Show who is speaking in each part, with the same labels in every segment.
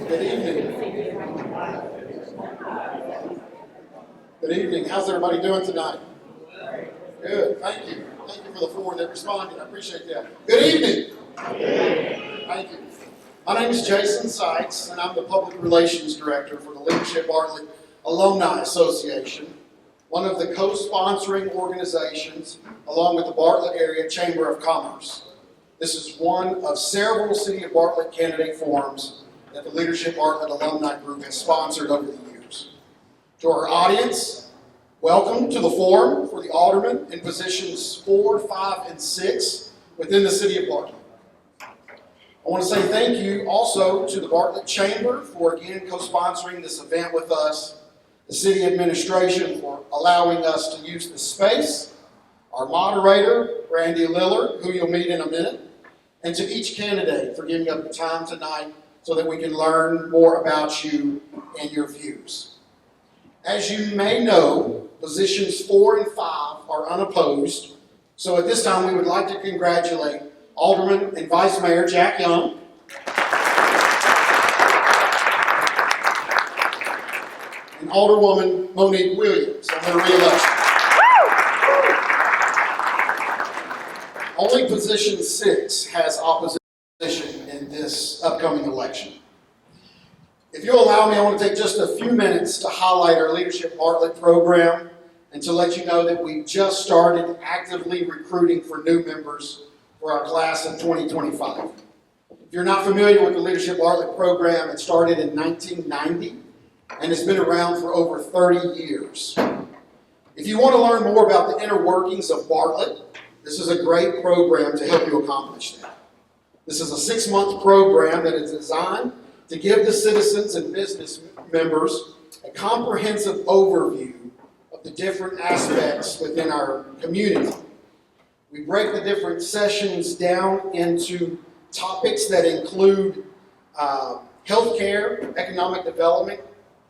Speaker 1: Good evening. Good evening. How's everybody doing tonight? Good. Thank you. Thank you for the four that responded. I appreciate that. Good evening. Thank you. My name is Jason Sykes, and I'm the Public Relations Director for the Leadership Bartlett Alumni Association, one of the co-sponsoring organizations along with the Bartlett Area Chamber of Commerce. This is one of several City of Bartlett candidate forums that the Leadership Bartlett Alumni Group has sponsored over the years. To our audience, welcome to the forum for the aldermen in positions 4, 5, and 6 within the City of Bartlett. I want to say thank you also to the Bartlett Chamber for again co-sponsoring this event with us, the City Administration for allowing us to use this space, our moderator, Randy Lillard, who you'll meet in a minute, and to each candidate for giving up the time tonight so that we can learn more about you and your views. As you may know, positions 4 and 5 are unopposed, so at this time we would like to congratulate Alderman and Vice Mayor Jack Young, and Alderwoman Monique Williams on their re-election. Only position 6 has opposition in this upcoming election. If you'll allow me, I want to take just a few minutes to highlight our Leadership Bartlett program and to let you know that we just started actively recruiting for new members for our class of 2025. If you're not familiar with the Leadership Bartlett program, it started in 1990 and has been around for over 30 years. If you want to learn more about the inner workings of Bartlett, this is a great program to help you accomplish that. This is a 6-month program that is designed to give the citizens and business members a comprehensive overview of the different aspects within our community. We break the different sessions down into topics that include healthcare, economic development,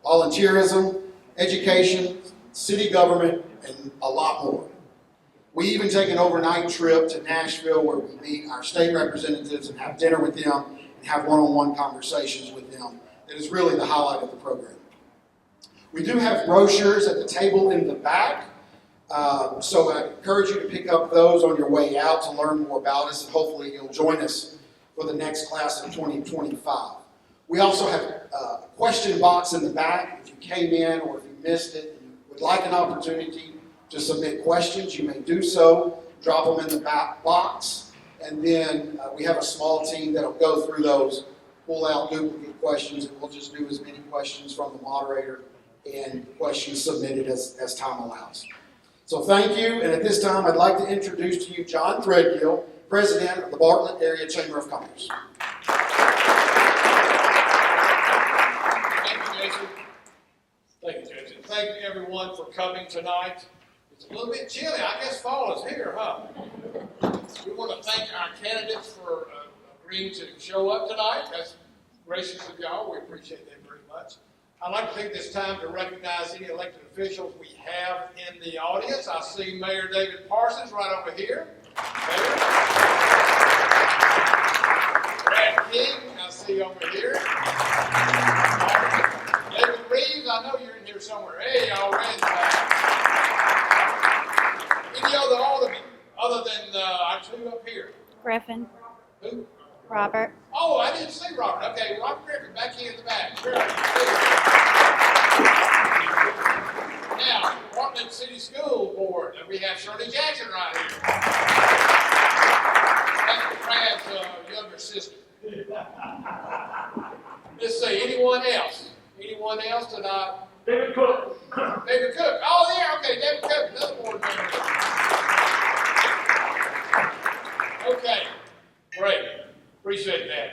Speaker 1: volunteerism, education, city government, and a lot more. We even take an overnight trip to Nashville where we meet our state representatives and have dinner with them and have one-on-one conversations with them. That is really the highlight of the program. We do have brochures at the table in the back. So I encourage you to pick up those on your way out to learn more about us, and hopefully you'll join us for the next class of 2025. We also have a question box in the back. If you came in or if you missed it and would like an opportunity to submit questions, you may do so. Drop them in the back box, and then we have a small team that will go through those, pull out duplicate questions, and we'll just do as many questions from the moderator and questions submitted as time allows. So thank you, and at this time I'd like to introduce to you John Threadgill, President of the Bartlett Area Chamber of Commerce.
Speaker 2: Thank you, Jason. Thank you, Jason. Thank you, everyone, for coming tonight. It's a little bit chilly. I guess fall is here, huh? We want to thank our candidates for agreeing to show up tonight. That's gracious of y'all. We appreciate that very much. I'd like to take this time to recognize any elected officials we have in the audience. I see Mayor David Parsons right over here. Mayor. Brad King, I see over here. David Reeves, I know you're in here somewhere. Hey, y'all, Randy back. Any other aldermen other than our two up here?
Speaker 3: Griffin.
Speaker 2: Who?
Speaker 3: Robert.
Speaker 2: Oh, I didn't see Robert. Okay, Robert Griffin, back here in the back. Sure. Now, Bartlett City School Board, we have Shirley Jackson right here. That's Brad's younger sister. Let's see, anyone else? Anyone else tonight?
Speaker 4: David Cook.
Speaker 2: David Cook. Oh, yeah, okay, David Cook, another board member. Okay, great. Appreciate that.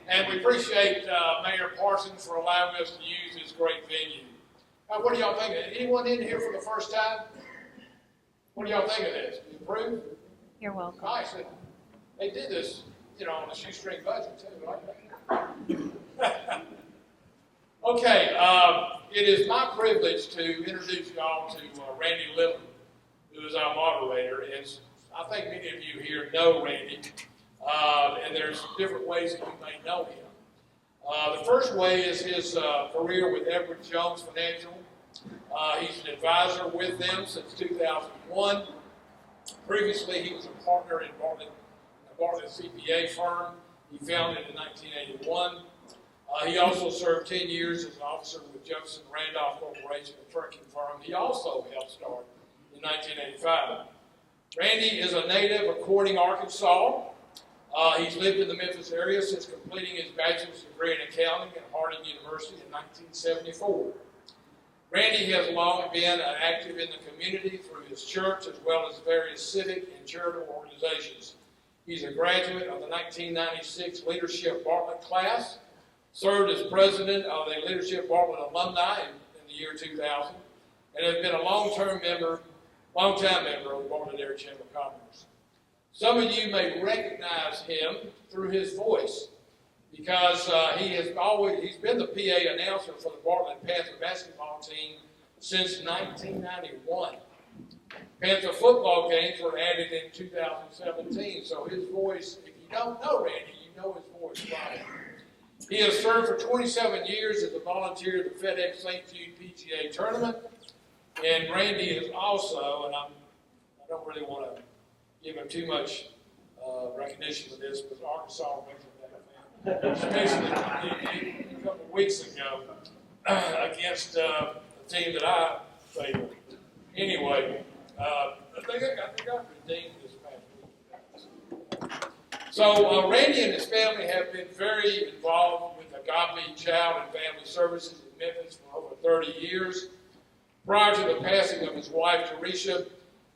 Speaker 2: And we appreciate Mayor Parsons for allowing us to use this great venue. What do y'all think of it? Anyone in here for the first time? What do y'all think of this? You approve?
Speaker 3: You're welcome.
Speaker 2: Nice. They did this, on a shoestring budget too, right? Okay, it is my privilege to introduce y'all to Randy Lillard, who is our moderator. I think many of you here know Randy. And there's different ways that you may know him. The first way is his career with Edward Jones Financial. He's an advisor with them since 2001. Previously, he was a partner in the Bartlett CPA firm he founded in 1981. He also served 10 years as an officer with Jefferson Randolph Corporation, a trucking firm he also helped start in 1985. Randy is a native of Corning, Arkansas. He's lived in the Memphis area since completing his bachelor's degree in accounting at Harding University in 1974. Randy has long been active in the community through his church as well as various civic and charitable organizations. He's a graduate of the 1996 Leadership Bartlett class, served as president of the Leadership Bartlett alumni in the year 2000, and has been a long-time member of the Bartlett Area Chamber of Commerce. Some of you may recognize him through his voice because he's been the PA announcer for the Bartlett Panther basketball team since 1991. Panther football games were added in 2017, so his voice, if you don't know Randy, you know his voice, right? He has served for 27 years as a volunteer at the FedEx St. Jude PGA tournament, and Randy is also, and I don't really want to give him too much recognition for this, but Arkansas Razorback fan, especially a couple of weeks ago against the team that I favor. Anyway, I think I redeemed this past week. So Randy and his family have been very involved with Agape Child and Family Services in Memphis for over 30 years. Prior to the passing of his wife, Teresa,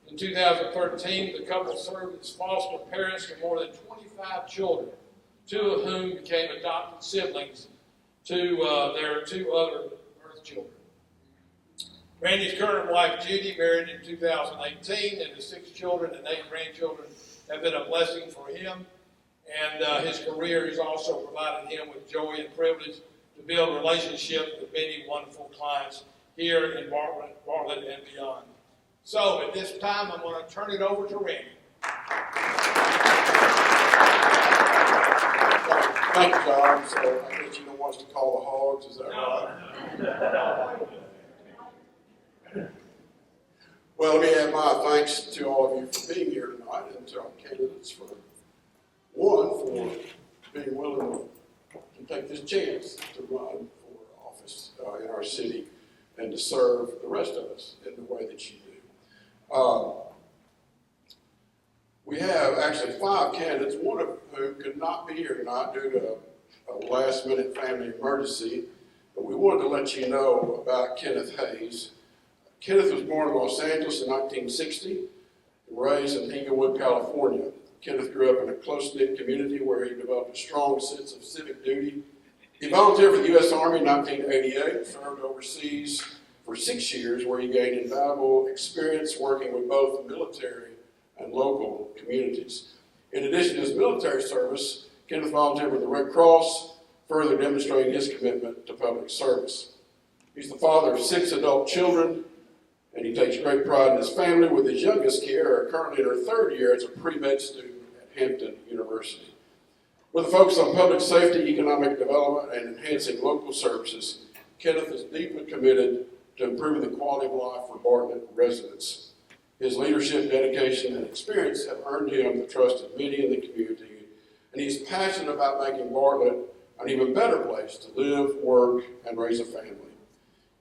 Speaker 2: in 2013, the couple served as foster parents to more than 25 children, 2 of whom became adopted siblings to their 2 other birth children. Randy's current wife, Judy, married in 2018, and his 6 children and 8 grandchildren have been a blessing for him. And his career has also provided him with joy and privilege to build relationships with many wonderful clients here in Bartlett and beyond. So at this time, I'm going to turn it over to Randy.
Speaker 3: Thank you, John. So I guess you don't want us to call the hogs, is that right? Well, let me add my thanks to all of you for being here tonight and to our candidates for being willing to take this chance to run for office in our city and to serve the rest of us in the way that you do. We have actually 5 candidates, one of whom could not be here tonight due to a last-minute family emergency, but we wanted to let you know about Kenneth Hayes. Kenneth was born in Los Angeles in 1960 and raised in Inglewood, California. Kenneth grew up in a close-knit community where he developed a strong sense of civic duty. He volunteered for the U.S. Army in 1988 and served overseas for 6 years, where he gained invaluable experience working with both the military and local communities. In addition to his military service, Kenneth volunteered with the Red Cross, further demonstrating his commitment to public service. He's the father of 6 adult children, and he takes great pride in his family, with his youngest, Kiara, currently in her 3rd year as a pre-med student at Hampton University. With a focus on public safety, economic development, and enhancing local services, Kenneth is deeply committed to improving the quality of life for Bartlett residents. His leadership, dedication, and experience have earned him the trust of many in the community, and he's passionate about making Bartlett an even better place to live, work, and raise a family.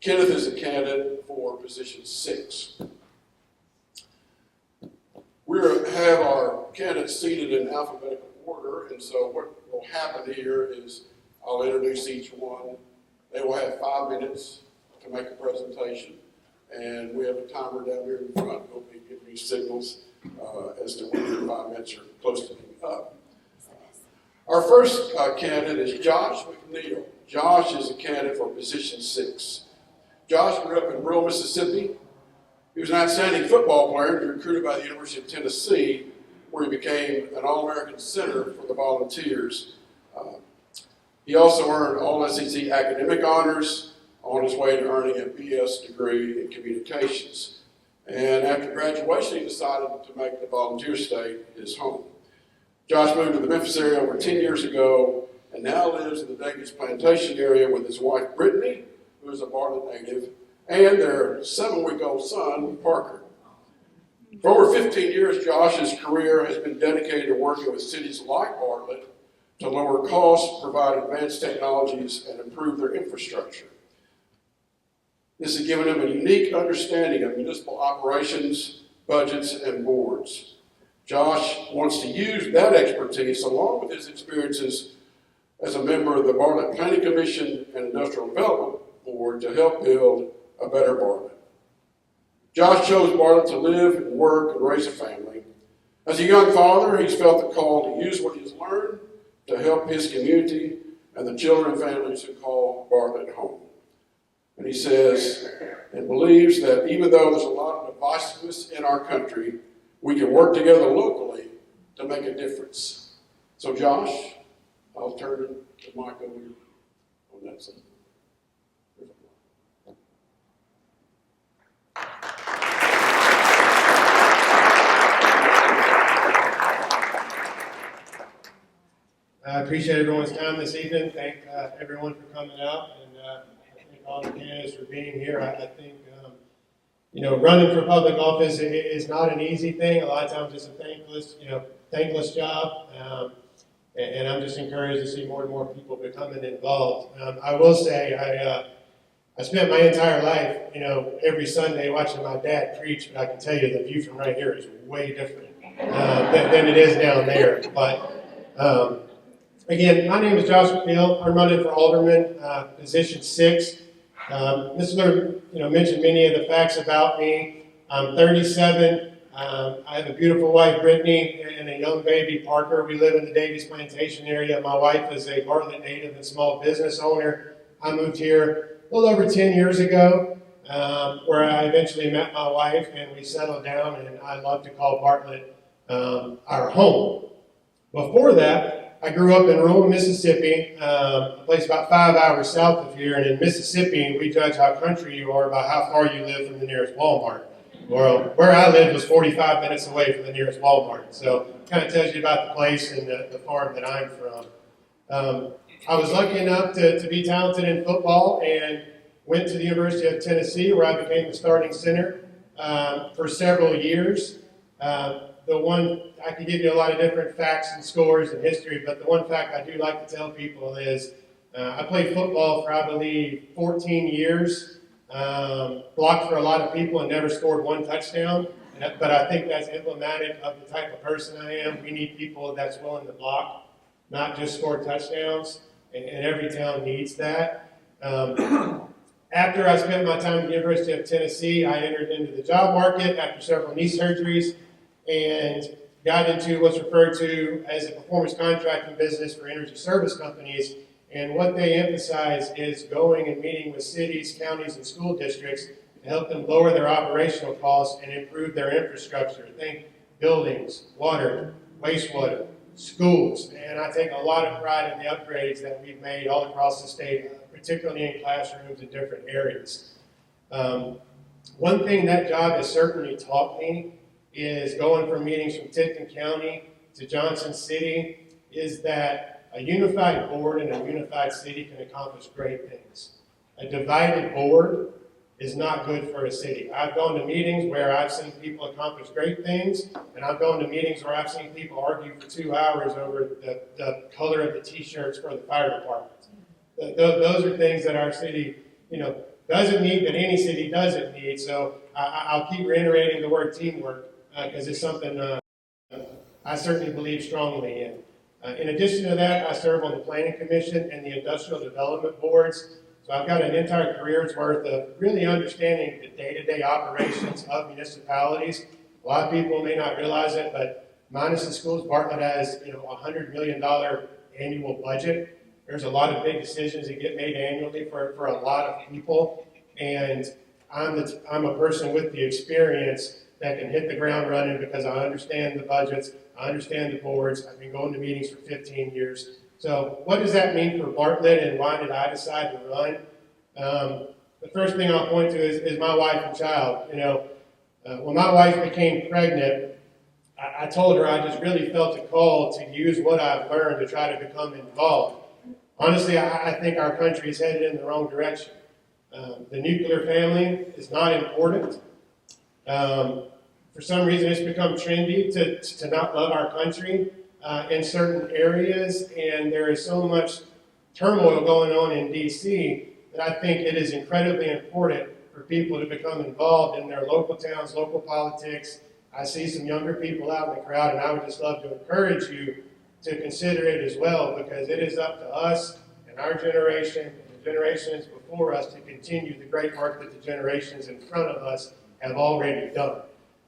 Speaker 3: Kenneth is a candidate for position 6. We have our candidates seated in alphabetical order, and so what will happen here is I'll introduce each one. They will have 5 minutes to make a presentation, and we have a timer down here in front. We'll be giving you signals as to when your 5 minutes are close to being up. Our first candidate is Josh McNeil. Josh is a candidate for position 6. Josh grew up in rural Mississippi. He was an outstanding football player and recruited by the University of Tennessee, where he became an All-American center for the Volunteers. He also earned All-SEC academic honors on his way to earning a BS degree in communications. And after graduation, he decided to make the Volunteer State his home. Josh moved to the Memphis area over 10 years ago and now lives in the Davies Plantation area with his wife Brittany, who is a Bartlett native, and their 7-week-old son, Parker. For over 15 years, Josh's career has been dedicated to working with cities like Bartlett to lower costs, provide advanced technologies, and improve their infrastructure. This has given him a unique understanding of municipal operations, budgets, and boards. Josh wants to use that expertise along with his experiences as a member of the Bartlett Planning Commission and Industrial Development Board to help build a better Bartlett. Josh chose Bartlett to live and work and raise a family. As a young father, he's felt the call to use what he's learned to help his community and the children and families who call Bartlett home. And he says and believes that even though there's a lot of divisiveness in our country, we can work together locally to make a difference. So Josh, I'll turn the mic over on that side.
Speaker 4: I appreciate everyone's time this evening. Thank everyone for coming out, and thank all the candidates for being here. I think, running for public office is not an easy thing. A lot of times it's a thankless job, and I'm just encouraged to see more and more people becoming involved. I will say I spent my entire life, every Sunday watching my dad preach, but I can tell you the view from right here is way different than it is down there. But again, my name is Joshua Field. I'm running for Alderman, position 6. Mr. Miller, mentioned many of the facts about me. I'm 37. I have a beautiful wife, Brittany, and a young baby, Parker. We live in the Davies Plantation area. My wife is a Bartlett native and small business owner. I moved here a little over 10 years ago, where I eventually met my wife, and we settled down, and I love to call Bartlett our home. Before that, I grew up in rural Mississippi, a place about 5 hours south of here. And in Mississippi, we judge how country you are by how far you live from the nearest Walmart. Well, where I lived was 45 minutes away from the nearest Walmart. So it kind of tells you about the place and the farm that I'm from. I was lucky enough to be talented in football and went to the University of Tennessee, where I became the starting center for several years. I could give you a lot of different facts and scores and history, but the one fact I do like to tell people is I played football for, I believe, 14 years, blocked for a lot of people and never scored one touchdown. But I think that's emblematic of the type of person I am. We need people that's willing to block, not just score touchdowns, and every town needs that. After I spent my time at the University of Tennessee, I entered into the job market after several knee surgeries and got into what's referred to as a performance contracting business for energy service companies. And what they emphasize is going and meeting with cities, counties, and school districts to help them lower their operational costs and improve their infrastructure. Think buildings, water, wastewater, schools. And I take a lot of pride in the upgrades that we've made all across the state, particularly in classrooms in different areas. One thing that job has certainly taught me is going from meetings from Tipton County to Johnson City, is that a unified board and a unified city can accomplish great things. A divided board is not good for a city. I've gone to meetings where I've seen people accomplish great things, and I've gone to meetings where I've seen people argue for 2 hours over the color of the t-shirts for the fire department. Those are things that our city, doesn't need, that any city doesn't need. So I'll keep reiterating the word teamwork, because it's something I certainly believe strongly in. In addition to that, I serve on the Planning Commission and the Industrial Development Boards. So I've got an entire career's worth of really understanding the day-to-day operations of municipalities. A lot of people may not realize it, but minus the schools, Bartlett has a $100 million annual budget. There's a lot of big decisions that get made annually for a lot of people. And I'm a person with the experience that can hit the ground running because I understand the budgets, I understand the boards, I've been going to meetings for 15 years. So what does that mean for Bartlett, and why did I decide to run? The first thing I'll point to is my wife and child. When my wife became pregnant, I told her I just really felt a call to use what I've learned to try to become involved. honestly, I think our country is headed in the wrong direction. The nuclear family is not important. For some reason, it's become trendy to not love our country in certain areas, and there is so much turmoil going on in D.C. that I think it is incredibly important for people to become involved in their local towns, local politics. I see some younger people out in the crowd, and I would just love to encourage you to consider it as well, because it is up to us and our generation and the generations before us to continue the great work that the generations in front of us have already done.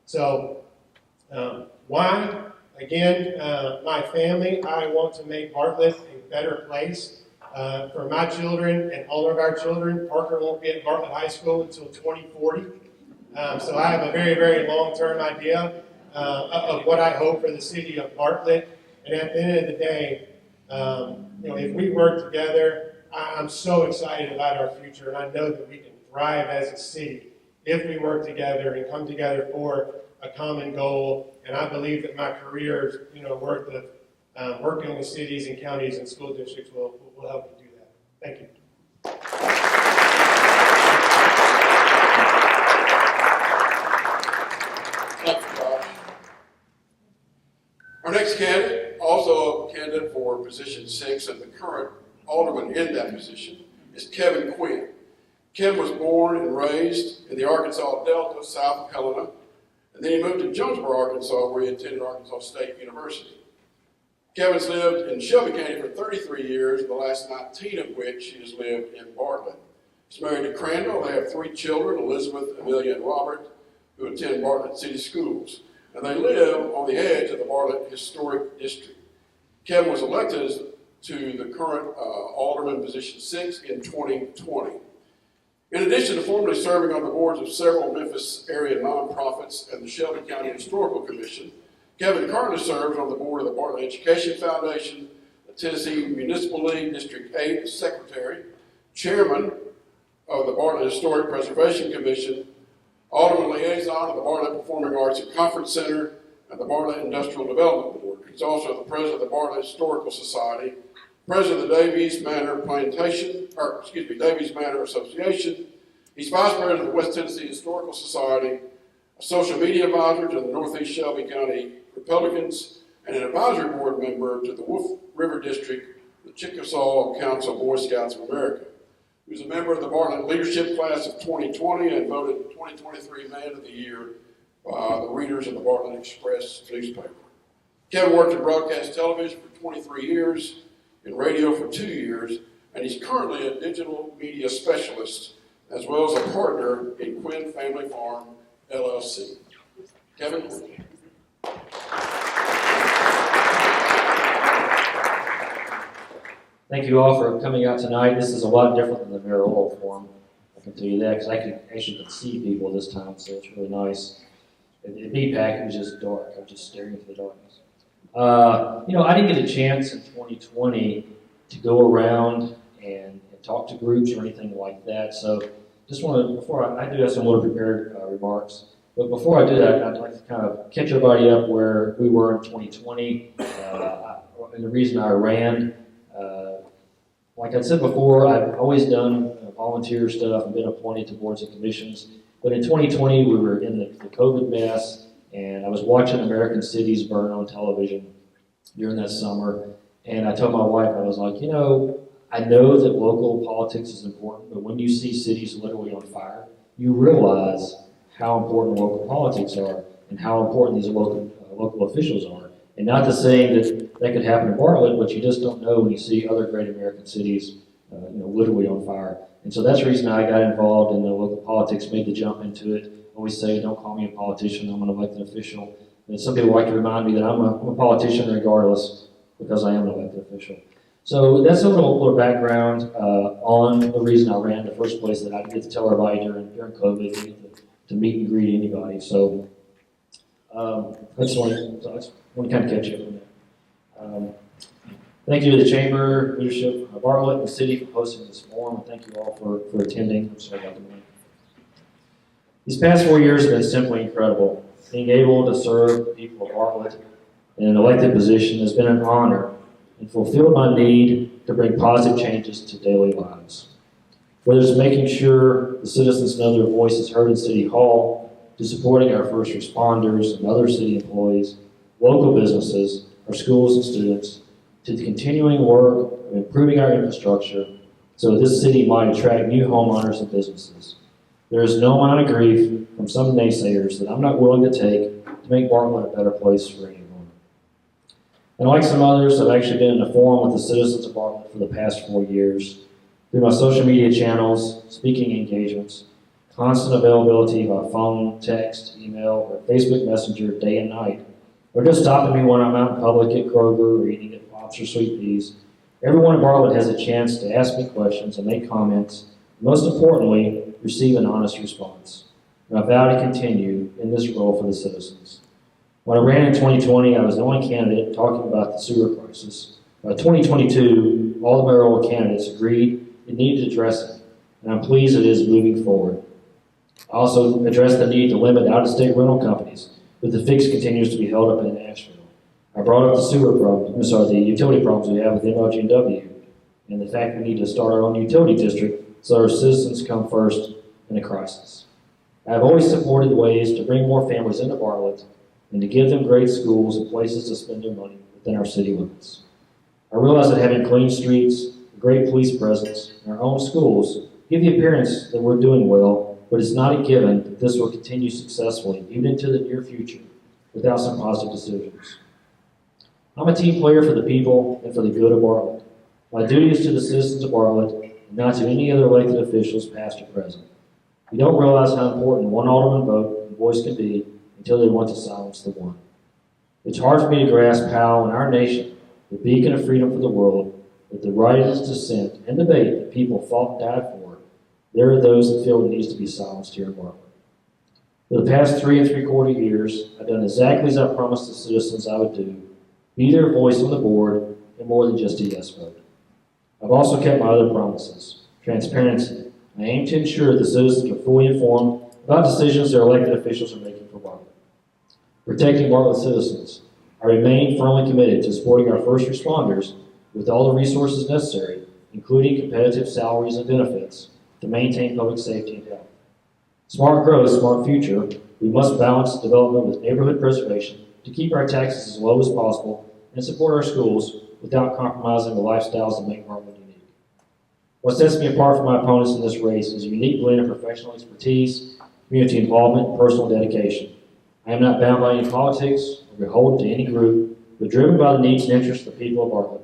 Speaker 4: So, why? Again, my family, I want to make Bartlett a better place for my children and all of our children. Parker won't be at Bartlett High School until 2040. So I have a very, very long-term idea of what I hope for the city of Bartlett. And at the end of the day, if we work together, I'm so excited about our future, and I know that we can thrive as a city if we work together and come together for a common goal. And I believe that my career, worth of working with cities and counties and school districts will help me do that. Thank you.
Speaker 3: Thank you, Josh. Our next candidate, also a candidate for position 6 and the current alderman in that position, is Kevin Quinn. Kevin was born and raised in the Arkansas Delta, south of Helena, and then he moved to Jonesboro, Arkansas, where he attended Arkansas State University. Kevin's lived in Shelby County for 33 years, the last 19 of which he has lived in Bartlett. He's married to Crandall. They have 3 children, Elizabeth, Amelia, and Robert, who attend Bartlett City Schools. And they live on the edge of the Bartlett Historic District. Kevin was elected to the current alderman position 6 in 2020. In addition to formerly serving on the boards of several Memphis area nonprofits and the Shelby County Historical Commission, Kevin currently serves on the board of the Bartlett Education Foundation, the Tennessee Municipal League District 8 as secretary, chairman of the Bartlett Historic Preservation Commission, alderman liaison of the Bartlett Performing Arts and Conference Center, and the Bartlett Industrial Development Board. He's also the president of the Bartlett Historical Society, president of the Davies Manor Davies Manor Association. He's vice president of the West Tennessee Historical Society, a social media advisor to the Northeast Shelby County Republicans, and an advisory board member to the Wolf River District, the Chickasaw Council of Boy Scouts of America. He was a member of the Bartlett Leadership Class of 2020 and voted 2023 Man of the Year by the readers of the Bartlett Express newspaper. Kevin worked in broadcast television for 23 years, in radio for 2 years, and he's currently a digital media specialist, as well as a partner in Quinn Family Farm, LLC. Kevin?
Speaker 5: Thank you all for coming out tonight. This is a lot different than the mayoral forum. I can tell you that, because I actually see people this time, so it's really nice. At BPAC, it was just dark. I was just staring into the darkness. I didn't get a chance in 2020 to go around and talk to groups or anything like that. So just want to, before I do have some little prepared remarks, but before I do that, I'd like to kind of catch everybody up where we were in 2020 and the reason I ran. Like I said before, I've always done volunteer stuff and been appointed to boards and commissions. But in 2020, we were in the COVID mess, and I was watching American cities burn on television during that summer. And I told my wife, I was like, I know that local politics is important, but when you see cities literally on fire, you realize how important local politics are and how important these local officials are. And not to say that could happen in Bartlett, but you just don't know when you see other great American cities, literally on fire. And so that's the reason I got involved in the local politics, made the jump into it. I always say, don't call me a politician, I'm an elected official. And some people like to remind me that I'm a politician regardless, because I am an elected official. So that's a little background on the reason I ran in the first place, that I didn't get to tell everybody during COVID to meet and greet anybody. So I just want to kind of catch you up on that. Thank you to the Chamber, leadership, Bartlett, and the city for hosting this forum, and thank you all for attending. I'm sorry about the rain. These past 4 years have been simply incredible. Being able to serve the people of Bartlett in an elected position has been an honor and fulfilled my need to bring positive changes to daily lives. Whether it's making sure the citizens know their voice is heard in City Hall, to supporting our first responders and other city employees, local businesses, our schools and students, to the continuing work of improving our infrastructure so that this city might attract new homeowners and businesses. There is no amount of grief from some naysayers that I'm not willing to take to make Bartlett a better place for anyone. And like some others, I've actually been in a forum with the citizens of Bartlett for the past 4 years. Through my social media channels, speaking engagements, constant availability by phone, text, email, or Facebook Messenger day and night, or just stopping me when I'm out in public at Kroger or eating at Pops or Sweet Peas, everyone in Bartlett has a chance to ask me questions and make comments, and most importantly, receive an honest response. And I vow to continue in this role for the citizens. When I ran in 2020, I was the only candidate talking about the sewer crisis. By 2022, all the mayoral candidates agreed it needed addressing, and I'm pleased it is moving forward. I also addressed the need to limit out-of-state rental companies, but the fix continues to be held up in Nashville. I brought up the utility problems we have with MLG&W, and the fact we need to start our own utility district so our citizens come first in a crisis. I have always supported ways to bring more families into Bartlett and to give them great schools and places to spend their money within our city limits. I realize that having clean streets, a great police presence, and our own schools give the appearance that we're doing well, but it's not a given that this will continue successfully, even into the near future, without some positive decisions. I'm a team player for the people and for the good of Bartlett. My duty is to the citizens of Bartlett and not to any other elected officials, past or present. We don't realize how important one alderman vote and voice can be until they want to silence the one. It's hard for me to grasp how, in our nation, the beacon of freedom for the world, with the right of dissent and debate that people fought and died for, there are those that feel it needs to be silenced here in Bartlett. For the past 3 3/4 years, I've done exactly as I promised the citizens I would do, be their voice on the board, and more than just a yes vote. I've also kept my other promises. Transparency. I aim to ensure the citizens are fully informed about decisions their elected officials are making for Bartlett. Protecting Bartlett citizens. I remain firmly committed to supporting our first responders with all the resources necessary, including competitive salaries and benefits, to maintain public safety and health. Smart growth, smart future. We must balance development with neighborhood preservation to keep our taxes as low as possible and support our schools without compromising the lifestyles that make Bartlett unique. What sets me apart from my opponents in this race is a unique blend of professional expertise, community involvement, and personal dedication. I am not bound by any politics or beholden to any group, but driven by the needs and interests of the people of Bartlett.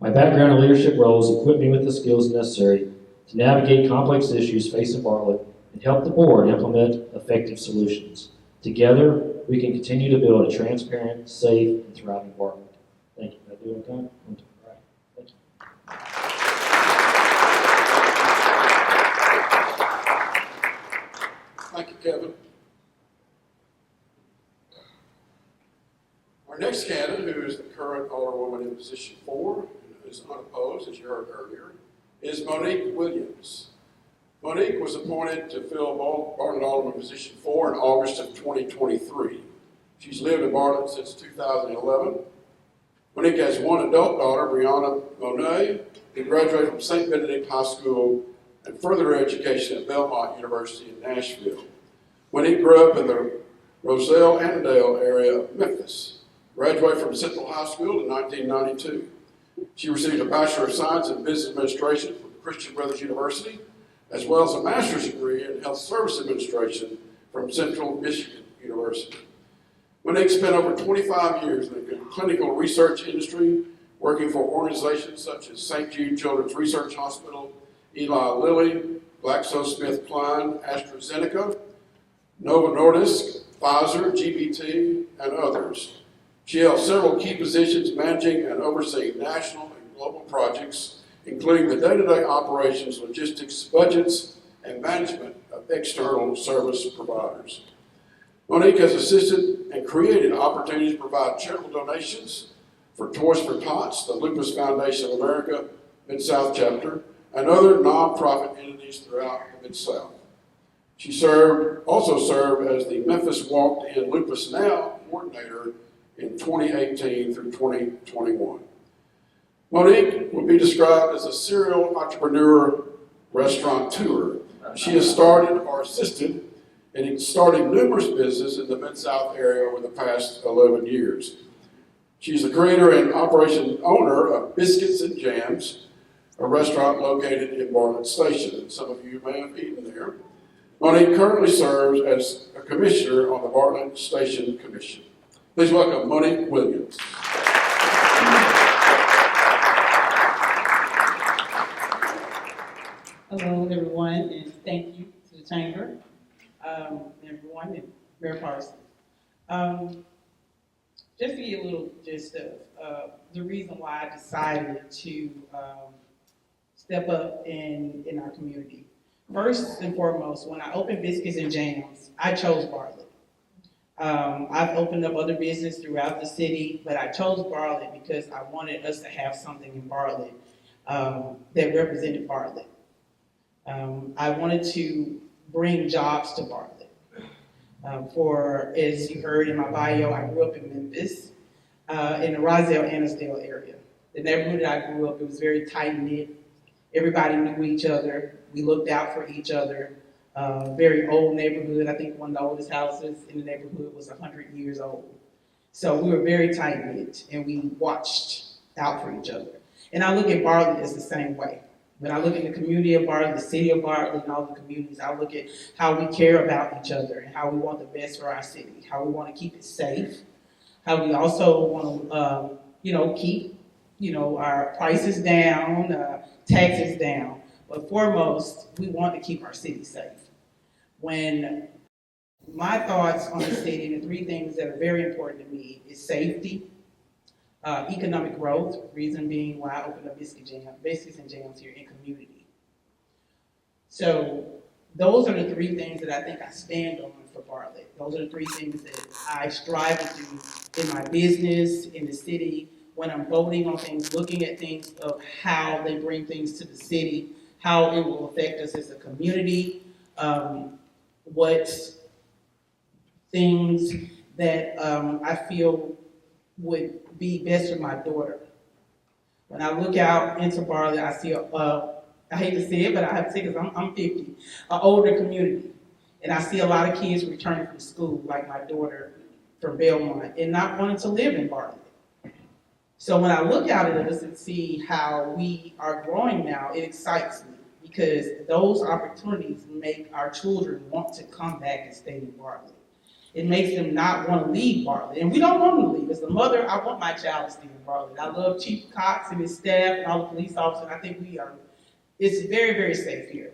Speaker 5: My background in leadership roles equip me with the skills necessary to navigate complex issues facing Bartlett and help the board implement effective solutions. Together, we can continue to build a transparent, safe, and thriving Bartlett. Thank you. Did I do it on time? All right. Thank you.
Speaker 3: Thank you, Kevin. Our next candidate, who is the current Alderwoman in position 4, and is unopposed, as you heard earlier, is Monique Williams. Monique was appointed to fill Bartlett Alderman position 4 in August of 2023. She's lived in Bartlett since 2011. Monique has one adult daughter, Brianna Monet, who graduated from St. Benedict High School and further her education at Belmont University in Nashville. Monique grew up in the Roselle-Annandale area of Memphis. Graduated from Central High School in 1992. She received a Bachelor of Science in Business Administration from Christian Brothers University, as well as a master's degree in Health Service Administration from Central Michigan University. Monique spent over 25 years in the clinical research industry, working for organizations such as St. Jude Children's Research Hospital, Eli Lilly, GlaxoSmithKline, AstraZeneca, Novo Nordisk, Pfizer, GBT, and others. She held several key positions managing and overseeing national and global projects, including the day-to-day operations, logistics, budgets, and management of external service providers. Monique has assisted and created opportunities to provide charitable donations for Toys for Tots, the Lupus Foundation of America Mid-South Chapter, and other nonprofit entities throughout the Mid-South. She also served as the Memphis Walked-In Lupus Now coordinator in 2018 through 2021. Monique would be described as a serial entrepreneur restaurateur. She has started or assisted in starting numerous businesses in the Mid-South area over the past 11 years. She's the creator and operation owner of Biscuits and Jams, a restaurant located in Bartlett Station. Some of you may have eaten there. Monique currently serves as a commissioner on the Bartlett Station Commission. Please welcome Monique Williams.
Speaker 6: Hello, everyone, and thank you to the Chamber, everyone, and Mayor Parsons. Just to give a little gist of the reason why I decided to step up in our community. First and foremost, when I opened Biscuits and Jams, I chose Bartlett. I've opened up other business throughout the city, but I chose Bartlett because I wanted us to have something in Bartlett that represented Bartlett. I wanted to bring jobs to Bartlett. As you heard in my bio, I grew up in Memphis, in the Roselle-Annisdale area. The neighborhood that I grew up, it was very tight-knit. Everybody knew each other. We looked out for each other. Very old neighborhood. I think one of the oldest houses in the neighborhood was 100 years old. So we were very tight-knit, and we watched out for each other. And I look at Bartlett as the same way. When I look at the community of Bartlett, the city of Bartlett, and all the communities, I look at how we care about each other and how we want the best for our city, how we want to keep it safe, how we also want to, keep, our prices down, taxes down. But foremost, we want to keep our city safe. When my thoughts on the city, the three things that are very important to me is safety, economic growth, reason being why I opened up Biscuits and Jams here in community. So those are the three things that I think I stand on for Bartlett. Those are the three things that I strive to do in my business, in the city, when I'm voting on things, looking at things of how they bring things to the city, how it will affect us as a community, what things that I feel would be best for my daughter. When I look out into Bartlett, I see I hate to say it, but I have to say it because I'm 50, an older community. And I see a lot of kids returning from school, like my daughter from Belmont, and not wanting to live in Bartlett. So when I look out at us and see how we are growing now, it excites me because those opportunities make our children want to come back and stay in Bartlett. It makes them not want to leave Bartlett. And we don't want them to leave. As a mother, I want my child to stay in Bartlett. I love Chief Cox and his staff and all the police officers. I think it's very, very safe here.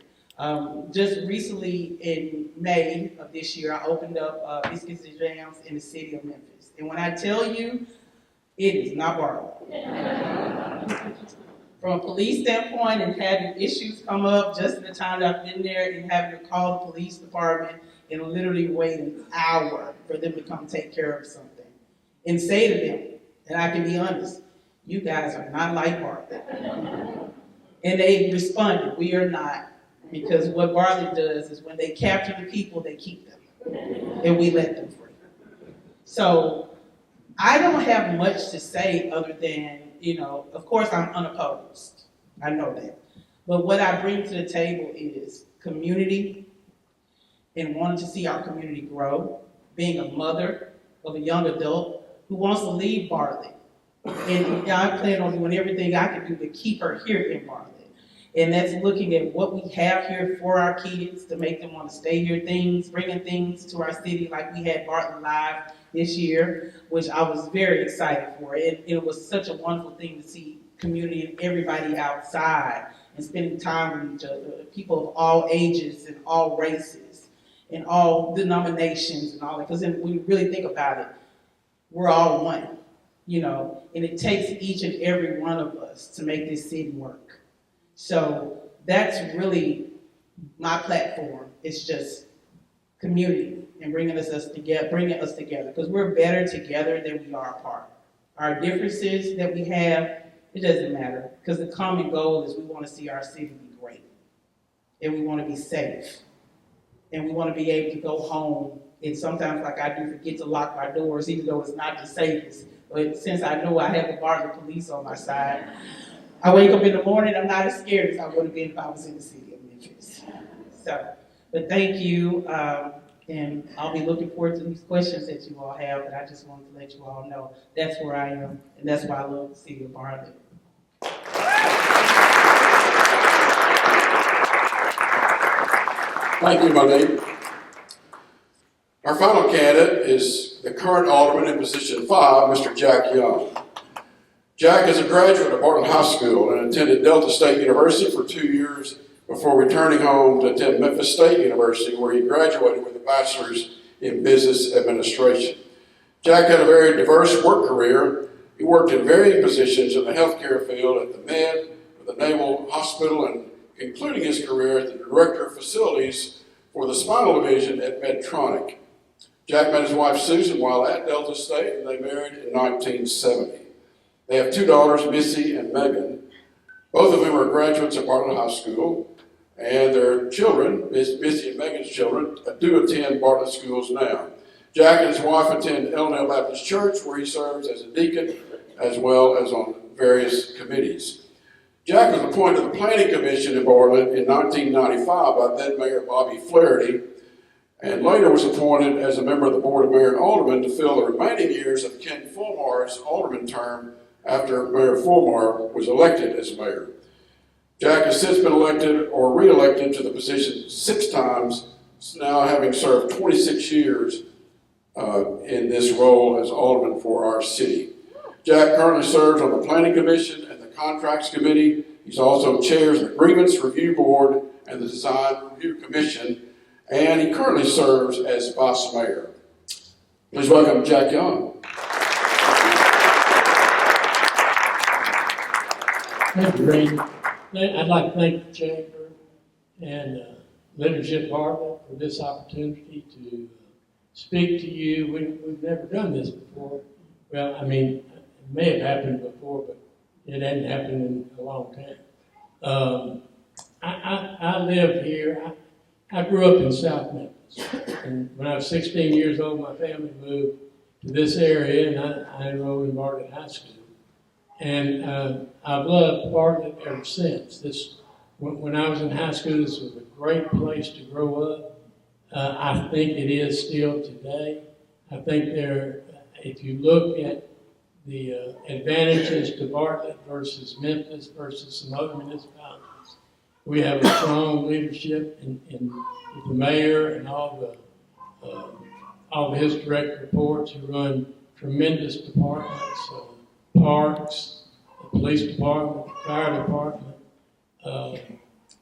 Speaker 6: Just recently in May of this year, I opened up Biscuits and Jams in the city of Memphis. And when I tell you, it is not Bartlett. From a police standpoint and having issues come up just in the time that I've been there and having to call the police department and literally wait an hour for them to come take care of something. And say to them, and I can be honest, you guys are not like Bartlett. And they responded, we are not. Because what Bartlett does is when they capture the people, they keep them. And we let them free. So I don't have much to say other than, of course I'm unopposed. I know that. But what I bring to the table is community and wanting to see our community grow, being a mother of a young adult who wants to leave Bartlett. And I plan on doing everything I can do to keep her here in Bartlett. And that's looking at what we have here for our kids to make them want to stay here, bringing things to our city like we had Bartlett Live this year, which I was very excited for. It was such a wonderful thing to see community and everybody outside and spending time with each other, people of all ages and all races and all denominations and all that. Because when you really think about it, we're all one, and it takes each and every one of us to make this city work. So that's really my platform. It's just community and bringing us together because we're better together than we are apart. Our differences that we have, it doesn't matter because the common goal is we want to see our city be great and we want to be safe and we want to be able to go home. And sometimes, like I do, forget to lock my doors, even though it's not the safest. But since I know I have the Bartlett police on my side, I wake up in the morning, I'm not as scared as I would have been if I was in the city of Memphis. So, but thank you, and I'll be looking forward to these questions that you all have, but I just wanted to let you all know that's where I am, and that's why I love the city of Bartlett.
Speaker 3: Thank you, Monique. Our final candidate is the current alderman in position 5, Mr. Jack Young. Jack is a graduate of Bartlett High School and attended Delta State University for 2 years before returning home to attend Memphis State University, where he graduated with a bachelor's in business administration. Jack had a very diverse work career. He worked in varying positions in the healthcare field at the Med, the Naval Hospital, and concluding his career as the Director of Facilities for the Spinal Division at Medtronic. Jack met his wife Susan while at Delta State, and they married in 1970. They have 2 daughters, Missy and Megan. Both of them are graduates of Bartlett High School, and their children, Missy and Megan's children, do attend Bartlett schools now. Jack and his wife attend Elnell Baptist Church, where he serves as a deacon, as well as on various committees. Jack was appointed to the Planning Commission in Bartlett in 1995 by then Mayor Bobby Flaherty, and later was appointed as a member of the Board of Mayor and Aldermen to fill the remaining years of Ken Fulmar's alderman term after Mayor Fulmar was elected as mayor. Jack has since been elected or re-elected to the position 6 times, now having served 26 years in this role as alderman for our city. Jack currently serves on the Planning Commission and the Contracts Committee. He's also chairs the Grievance Review Board and the Design Review Commission, and he currently serves as vice mayor. Please welcome Jack Young.
Speaker 7: Thank you, Randy. I'd like to thank the Chamber and Leadership Bartlett for this opportunity to speak to you. We've never done this before. Well, I mean, it may have happened before, but it hadn't happened in a long time. I live here. I grew up in South Memphis. And when I was 16 years old, my family moved to this area, and I enrolled in Bartlett High School. And I've loved Bartlett ever since. When I was in high school, this was a great place to grow up. I think it is still today. I think if you look at the advantages to Bartlett versus Memphis versus some other municipalities, we have a strong leadership in the mayor and all of his direct reports who run tremendous departments. Parks, the police department, the fire department,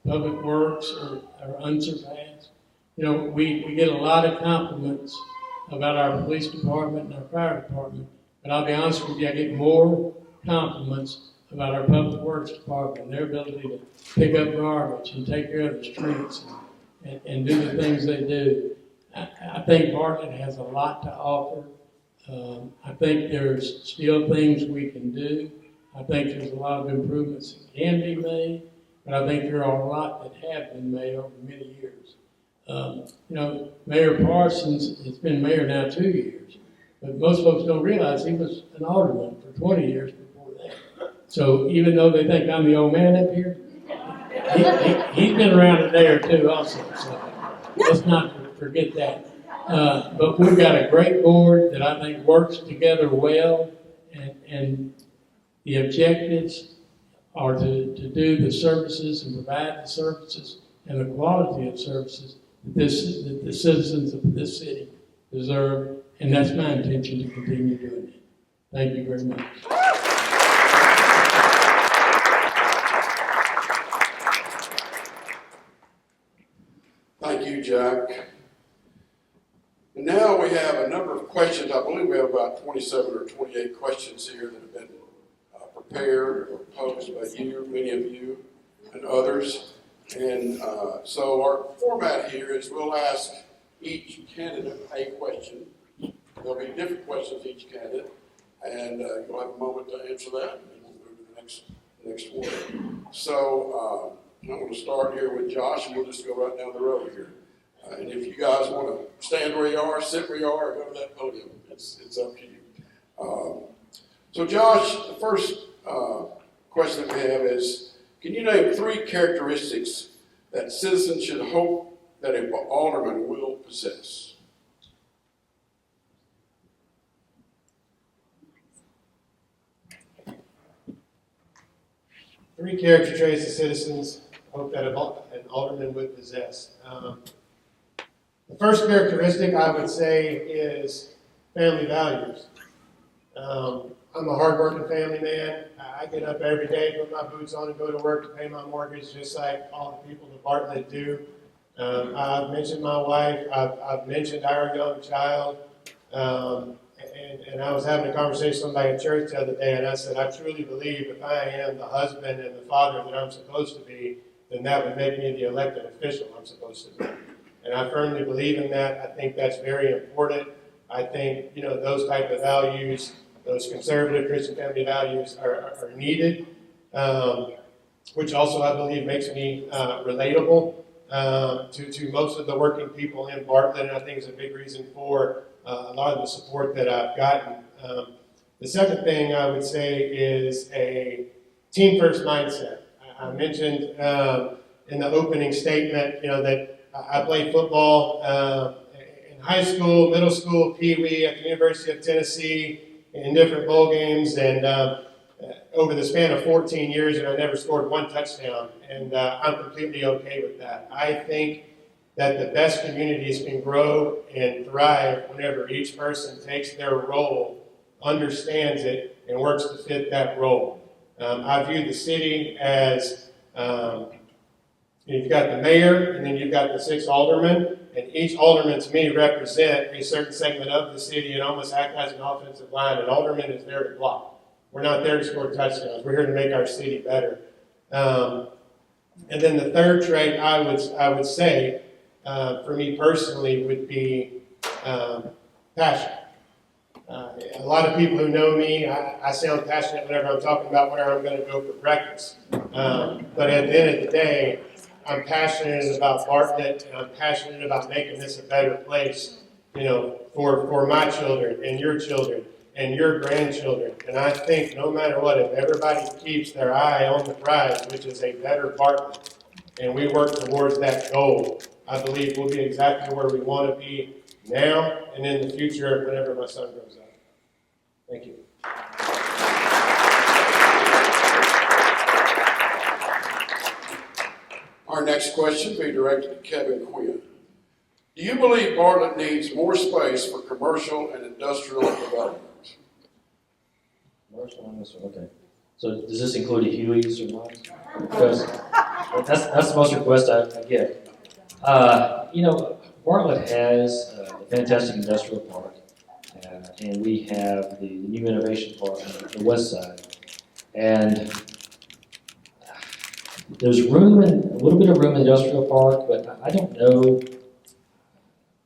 Speaker 7: public works are unsurpassed. You know, we get a lot of compliments about our police department and our fire department, but I'll be honest with you, I get more compliments about our public works department and their ability to pick up garbage and take care of the streets and do the things they do. I think Bartlett has a lot to offer. I think there's still things we can do. I think there's a lot of improvements that can be made, but I think there are a lot that have been made over many years. You know, Mayor Parsons has been mayor now 2 years, but most folks don't realize he was an alderman for 20 years before that. So even though they think I'm the old man up here, he's been around a day or two also, so let's not forget that. But we've got a great board that I think works together well, and the objectives are to do the services and provide the services and the quality of services that the citizens of this city deserve, and that's my intention to continue doing it. Thank you very much.
Speaker 3: Thank you, Jack. And now we have a number of questions. I believe we have about 27 or 28 questions here that have been prepared or posed by you, many of you, and others. And so our format here is we'll ask each candidate a question. There'll be different questions each candidate, and you'll have a moment to answer that, and we'll move to the next one. So I'm going to start here with Josh, and we'll just go right down the road here. And if you guys want to stand where you are, sit where you are, or go to that podium, it's up to you. So Josh, the first question that we have is, can you name 3 characteristics that citizens should hope that an alderman will possess?
Speaker 4: Three character traits the citizens hope that an alderman would possess. The first characteristic I would say is family values. I'm a hardworking family man. I get up every day, put my boots on, and go to work to pay my mortgage, just like all the people at Bartlett do. I've mentioned my wife. I've mentioned our young child. And I was having a conversation with somebody at church the other day, and I said, I truly believe if I am the husband and the father that I'm supposed to be, then that would make me the elected official I'm supposed to be. And I firmly believe in that. I think that's very important. I think, those type of values, those conservative Christian family values are needed, which also I believe makes me relatable to most of the working people in Bartlett, and I think is a big reason for a lot of the support that I've gotten. The second thing I would say is a team-first mindset. I mentioned in the opening statement, that I played football in high school, middle school, Pee-wee at the University of Tennessee in different bowl games, and over the span of 14 years, and I never scored 1 touchdown, and I'm completely okay with that. I think that the best communities can grow and thrive whenever each person takes their role, understands it, and works to fit that role. I view the city as you've got the mayor, and then you've got the 6 aldermen, and each alderman to me represent a certain segment of the city and almost act as an offensive line. An alderman is there to block. We're not there to score touchdowns. We're here to make our city better. And then the third trait I would say, for me personally, would be passion. A lot of people who know me, I sound passionate whenever I'm talking about where I'm going to go for breakfast. But at the end of the day, I'm passionate about Bartlett, and I'm passionate about making this a better place, for my children and your children and your grandchildren. And I think no matter what, if everybody keeps their eye on the prize, which is a better Bartlett, and we work towards that goal, I believe we'll be exactly where we want to be now and in the future whenever my son grows up. Thank you.
Speaker 3: Our next question will be directed to Kevin Quinn. Do you believe Bartlett needs more space for commercial and industrial development?
Speaker 5: Commercial and industrial, okay. So does this include a Huey's or not? Because that's the most request I get. Bartlett has a fantastic industrial park, and we have the new innovation park on the west side. And there's a little bit of room in the industrial park, but I don't know.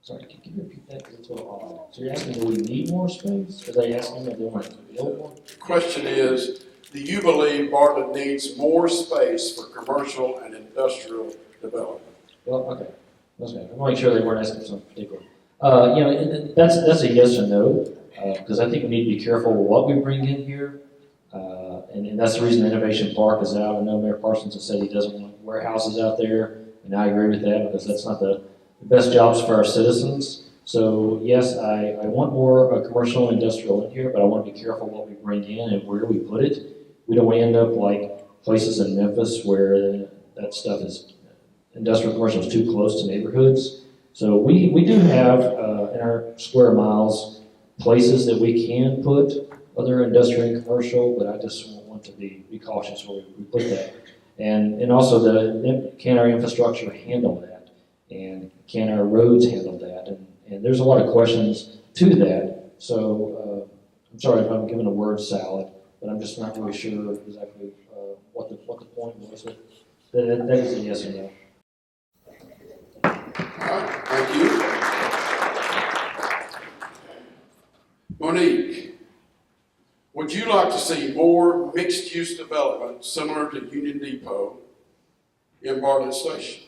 Speaker 5: Sorry, can you repeat that? Because it's a little odd. So you're asking, do we need more space? Are they asking if they want to build more?
Speaker 3: The question is, do you believe Bartlett needs more space for commercial and industrial development?
Speaker 5: Well, okay. I want to make sure they weren't asking for something particular. That's a yes or no, because I think we need to be careful with what we bring in here. And that's the reason the Innovation Park is out. I know Mayor Parsons has said he doesn't want warehouses out there, and I agree with that because that's not the best jobs for our citizens. So yes, I want more commercial and industrial in here, but I want to be careful what we bring in and where we put it. We don't end up like places in Memphis where that stuff is industrial commercial is too close to neighborhoods. So we do have in our square miles places that we can put other industrial and commercial, but I just want to be cautious where we put that. And also can our infrastructure handle that? And can our roads handle that? And there's a lot of questions to that. So I'm sorry if I'm giving a word salad, but I'm just not really sure exactly what the point was. But that is a yes or no.
Speaker 3: All right, thank you. Monique, would you like to see more mixed-use development similar to Union Depot in Bartlett Station?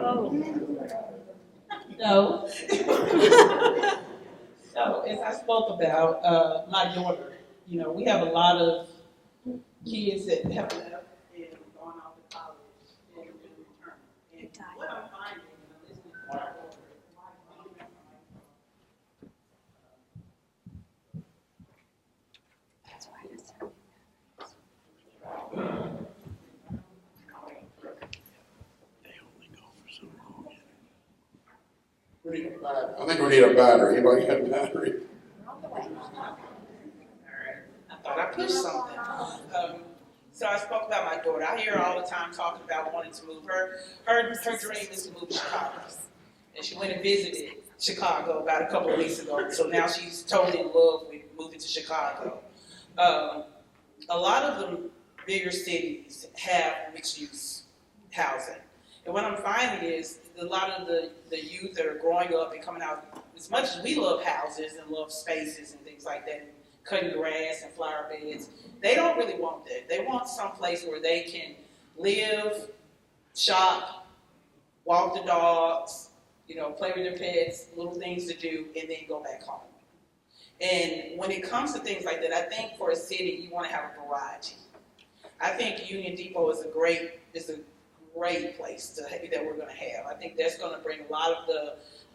Speaker 6: Oh. No. So, as I spoke about, my daughter, you know, we have a lot of kids that have left and gone off to college and return. And what I'm finding, and I'm listening to our board,
Speaker 3: I think we need a battery. Anybody got a battery?
Speaker 6: I thought I pushed something. So I spoke about my daughter. I hear her all the time talking about wanting to move. Her dream is to move to Chicago. And she went and visited Chicago about a couple of weeks ago. So now she's totally in love with moving to Chicago. A lot of the bigger cities have mixed use housing. And what I'm finding is a lot of the youth that are growing up and coming out, as much as we love houses and love spaces and things like that, and cutting grass and flower beds, they don't really want that. They want some place where they can live, shop, walk the dogs, you know, play with their pets, little things to do, and then go back home. And when it comes to things like that, I think for a city, you want to have a variety. I think Union Depot is a great place that we're going to have. I think that's going to bring a lot of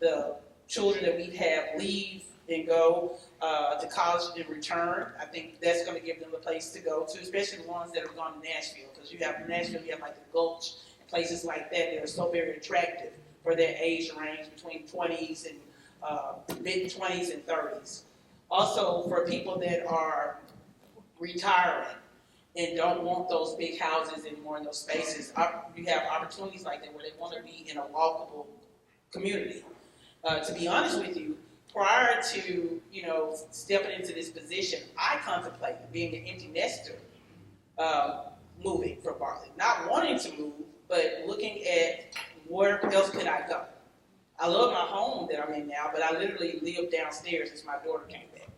Speaker 6: the children that we have leave and go to college and return. I think that's going to give them a place to go to, especially the ones that have gone to Nashville, because you have Nashville, you have like the Gulch and places like that are so very attractive for their age range between 20s and mid-20s and 30s. Also, for people that are retiring and don't want those big houses anymore in those spaces, you have opportunities like that where they want to be in a walkable community. To be honest with you, prior to, you know, stepping into this position, I contemplated being an empty nester, moving from Bartlett. Not wanting to move, but looking at where else could I go. I love my home that I'm in now, but I literally lived downstairs since my daughter came back.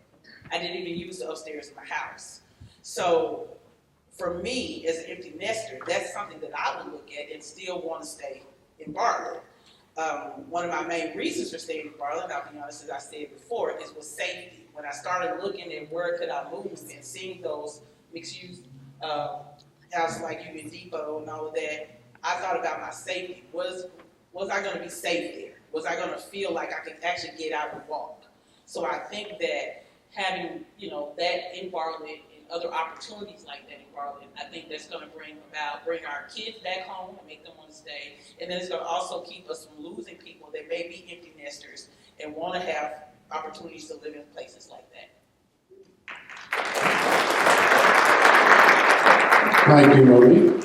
Speaker 6: I didn't even use the upstairs in my house. So for me, as an empty nester, that's something that I would look at and still want to stay in Bartlett. One of my main reasons for staying in Bartlett, I'll be honest, as I said before, was safety. When I started looking at where could I move and seeing those mixed-use houses like Union Depot and all of that, I thought about my safety. Was I going to be safe there? Was I going to feel like I could actually get out and walk? So I think that having, you know, that in Bartlett and other opportunities like that in Bartlett, I think that's going to bring our kids back home and make them want to stay. And then it's going to also keep us from losing people that may be empty nesters and want to have opportunities to live in places like that.
Speaker 3: Thank you, Monique.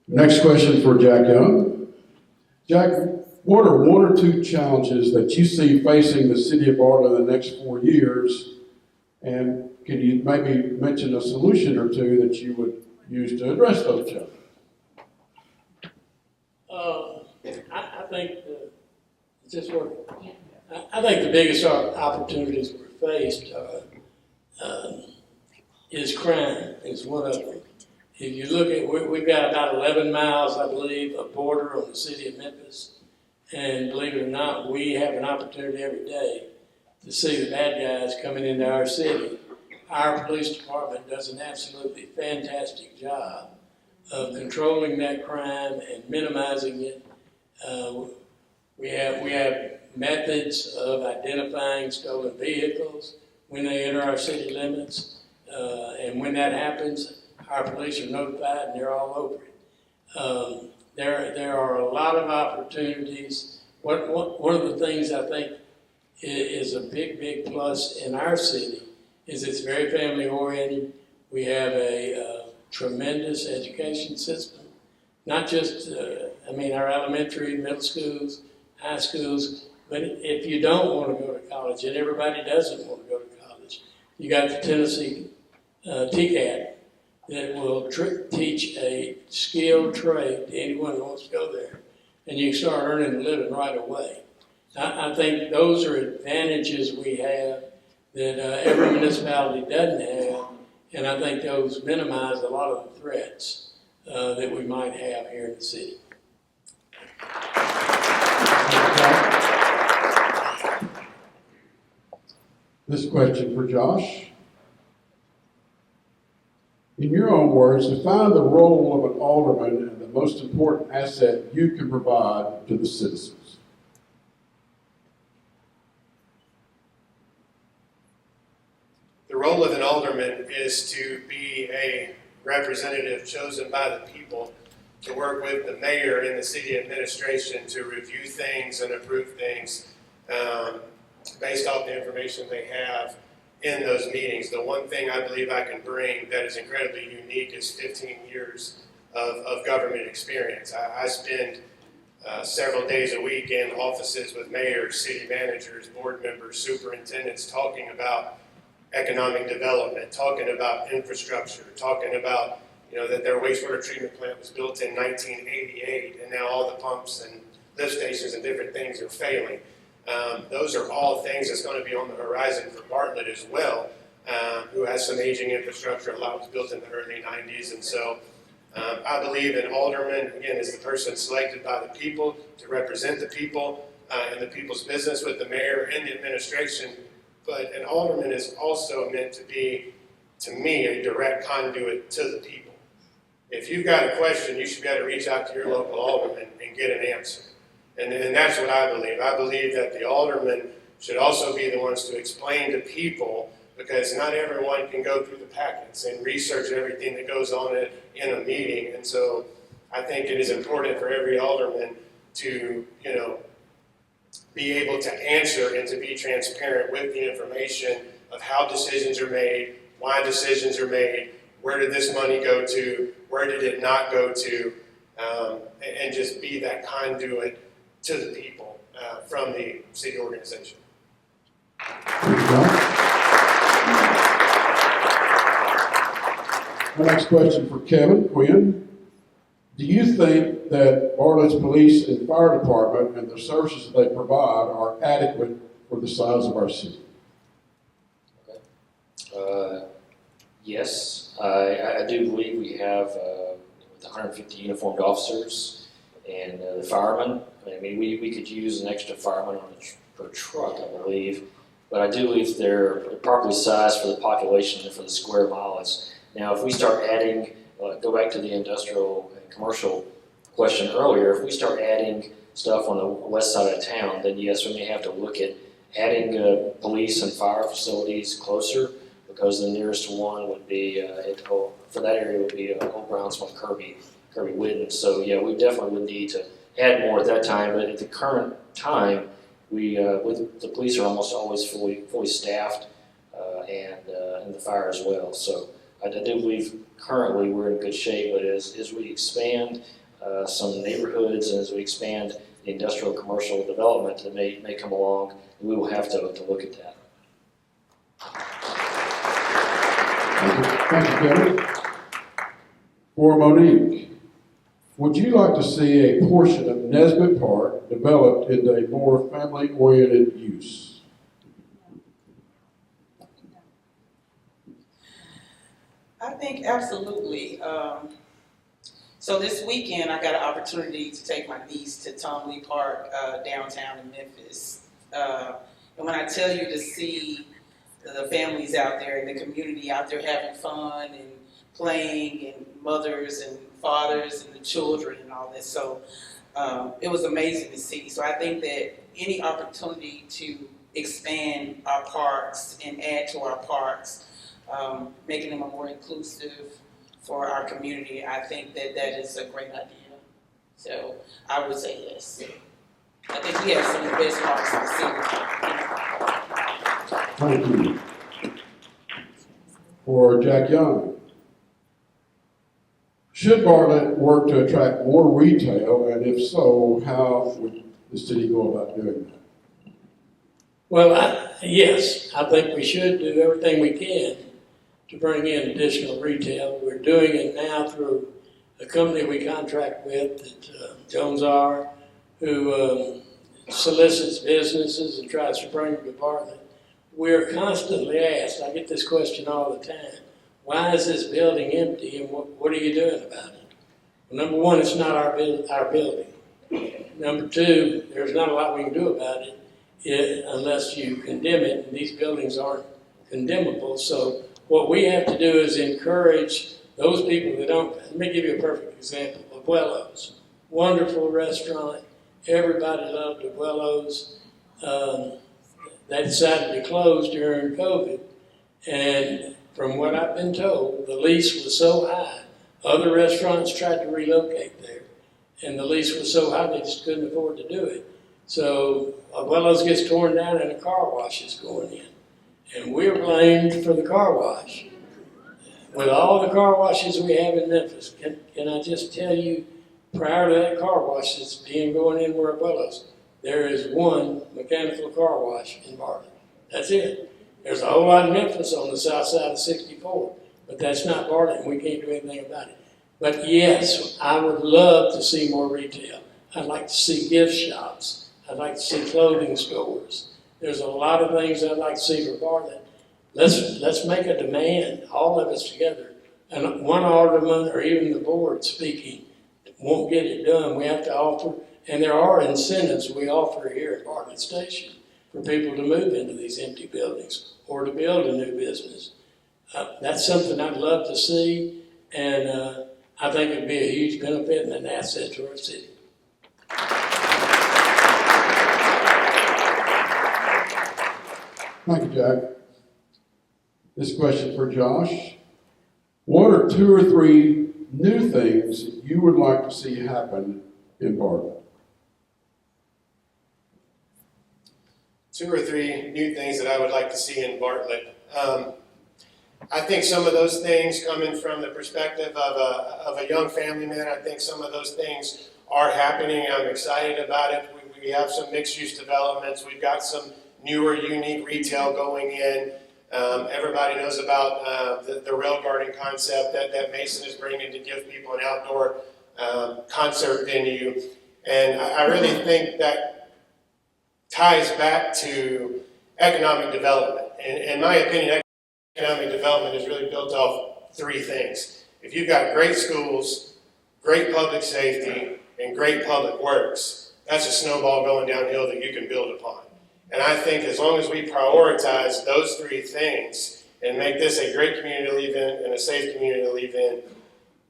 Speaker 3: Next question for Jack Young. Jack, what are one or two challenges that you see facing the city of Bartlett in the next 4 years? And can you maybe mention a solution or two that you would use to address those challenges?
Speaker 7: I think I think the biggest opportunities we're faced is crime. Is one of them. If you look at, we've got about 11 miles, I believe, of border on the city of Memphis. And believe it or not, we have an opportunity every day to see the bad guys coming into our city. Our police department does an absolutely fantastic job of controlling that crime and minimizing it. We have methods of identifying stolen vehicles when they enter our city limits. And when that happens, our police are notified and they're all over it. There are a lot of opportunities. One of the things I think is a big plus in our city is it's very family oriented. We have a tremendous education system, not just, our elementary, middle schools, high schools, but if you don't want to go to college, and everybody doesn't want to go to college, you got the Tennessee TCAT that will teach a skilled trade to anyone who wants to go there. And you can start earning a living right away. I think those are advantages we have that every municipality doesn't have, and I think those minimize a lot of the threats that we might have here in the city.
Speaker 3: This question for Josh. In your own words, define the role of an alderman and the most important asset you can provide to the citizens.
Speaker 4: The role of an alderman is to be a representative chosen by the people to work with the mayor and the city administration to review things and approve things based off the information they have in those meetings. The one thing I believe I can bring that is incredibly unique is 15 years of government experience. I spend several days a week in offices with mayors, city managers, board members, superintendents, talking about economic development, talking about infrastructure, talking about that their wastewater treatment plant was built in 1988 and now all the pumps and lift stations and different things are failing. Those are all things that's going to be on the horizon for Bartlett as well, who has some aging infrastructure. A lot was built in the early 90s. And so I believe an alderman, again, is the person selected by the people to represent the people and the people's business with the mayor and the administration. But an alderman is also meant to be, to me, a direct conduit to the people. If you've got a question, you should be able to reach out to your local alderman and get an answer. And that's what I believe. I believe that the aldermen should also be the ones to explain to people, because not everyone can go through the packets and research everything that goes on in a meeting. And so I think it is important for every alderman to, be able to answer and to be transparent with the information of how decisions are made, why decisions are made, where did this money go to, where did it not go to, and just be that conduit to the people from the city organization.
Speaker 3: My next question for Kevin Quinn. Do you think that Bartlett's police and fire department and the services that they provide are adequate for the size of our city?
Speaker 5: Yes, I do believe we have 150 uniformed officers and the firemen. I mean, we could use an extra fireman per truck, I believe. But I do believe they're properly sized for the population and for the square miles. Now, if we start adding, go back to the industrial and commercial question earlier, if we start adding stuff on the west side of town, then yes, we may have to look at adding police and fire facilities closer, because the nearest one would be, for that area would be Old Brownsville, Kirby Whitten. So yeah, we definitely would need to add more at that time, but at the current time, with the police are almost always fully staffed, and the fire as well. So I do believe currently we're in good shape, but as we expand some neighborhoods and as we expand the industrial commercial development that may come along, we will have to look at that.
Speaker 3: Thank you, Kevin. For Monique, would you like to see a portion of Nesbitt Park developed into a more family-oriented use?
Speaker 6: I think absolutely. So this weekend, I got an opportunity to take my niece to Tom Lee Park downtown in Memphis. And when I tell you to see the families out there and the community out there having fun and playing, and mothers and fathers and the children and all this, so it was amazing to see. So I think that any opportunity to expand our parks and add to our parks, making them more inclusive for our community, I think that is a great idea. So I would say yes. I think we have some of the best parks in the city.
Speaker 3: Thank you. For Jack Young, should Bartlett work to attract more retail, and if so, how would the city go about doing that?
Speaker 7: Well, yes, I think we should do everything we can to bring in additional retail. We're doing it now through a company we contract with, that Jones R., who solicits businesses and tries to bring them to Bartlett. We're constantly asked, I get this question all the time, why is this building empty and what are you doing about it? Well, number one, it's not our building. Number two, there's not a lot we can do about it. unless you condemn it, and these buildings aren't condemnable. So what we have to do is encourage those people that don't. Let me give you a perfect example. Abuelo's, wonderful restaurant. Everybody loved Abuelo's. They decided to close during COVID, and from what I've been told, the lease was so high, other restaurants tried to relocate there, and the lease was so high they just couldn't afford to do it. So Abuelo's gets torn down and a car wash is going in, and we're blamed for the car wash. With all the car washes we have in Memphis, can I just tell you, prior to that car wash that's being going in where Abuelo's, there is one mechanical car wash in Bartlett. That's it. There's a whole lot in Memphis on the south side of 64, but that's not Bartlett, and we can't do anything about it. But yes, I would love to see more retail. I'd like to see gift shops. I'd like to see clothing stores. There's a lot of things I'd like to see for Bartlett. Let's make a demand, all of us together. And one alderman or even the board speaking won't get it done. We have to offer, and there are incentives we offer here at Bartlett Station for people to move into these empty buildings or to build a new business. That's something I'd love to see, and I think it'd be a huge benefit and an asset to our city.
Speaker 3: Thank you, Jack. This question for Josh. What are 2 or 3 new things you would like to see happen in Bartlett?
Speaker 4: 2 or 3 new things that I would like to see in Bartlett. I think some of those things, coming from the perspective of a young family man, I think some of those things are happening. I'm excited about it. We have some mixed-use developments. We've got some newer, unique retail going in. Everybody knows about the rail garden concept that Mason is bringing to give people an outdoor concert venue. And I really think that ties back to economic development. In my opinion, economic development is really built off 3 things. If you've got great schools, great public safety, and great public works, that's a snowball going downhill that you can build upon. And I think as long as we prioritize those 3 things and make this a great community to live in and a safe community to live in,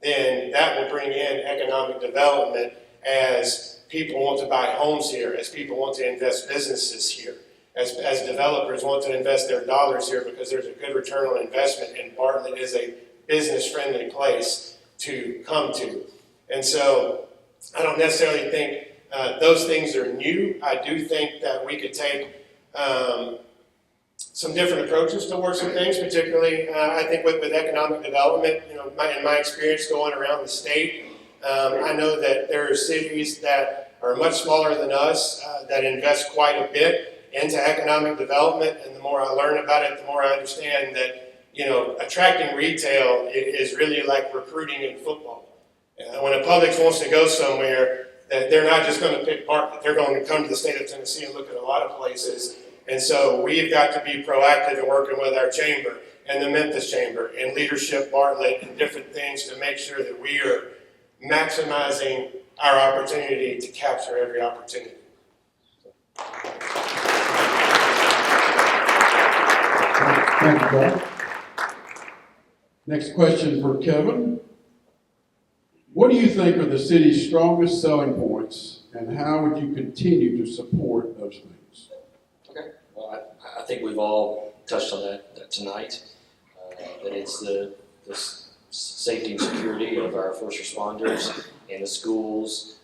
Speaker 4: then that will bring in economic development as people want to buy homes here, as people want to invest businesses here, as developers want to invest their dollars here because there's a good return on investment, and Bartlett is a business-friendly place to come to. And so I don't necessarily think those things are new. I do think that we could take some different approaches towards some things, particularly I think with economic development. You know, in my experience going around the state, I know that there are cities that are much smaller than us that invest quite a bit into economic development, and the more I learn about it, the more I understand that, you know, attracting retail is really like recruiting in football. When a Publix wants to go somewhere, that they're not just going to pick Bartlett, they're going to come to the state of Tennessee and look at a lot of places. And so we've got to be proactive in working with our chamber and the Memphis Chamber and Leadership Bartlett and different things to make sure that we are maximizing our opportunity to capture every opportunity.
Speaker 3: Thank you, Bob. Next question for Kevin. What do you think are the city's strongest selling points, and how would you continue to support those things?
Speaker 5: Okay. Well, I think we've all touched on that tonight. That it's the safety and security of our first responders and the schools,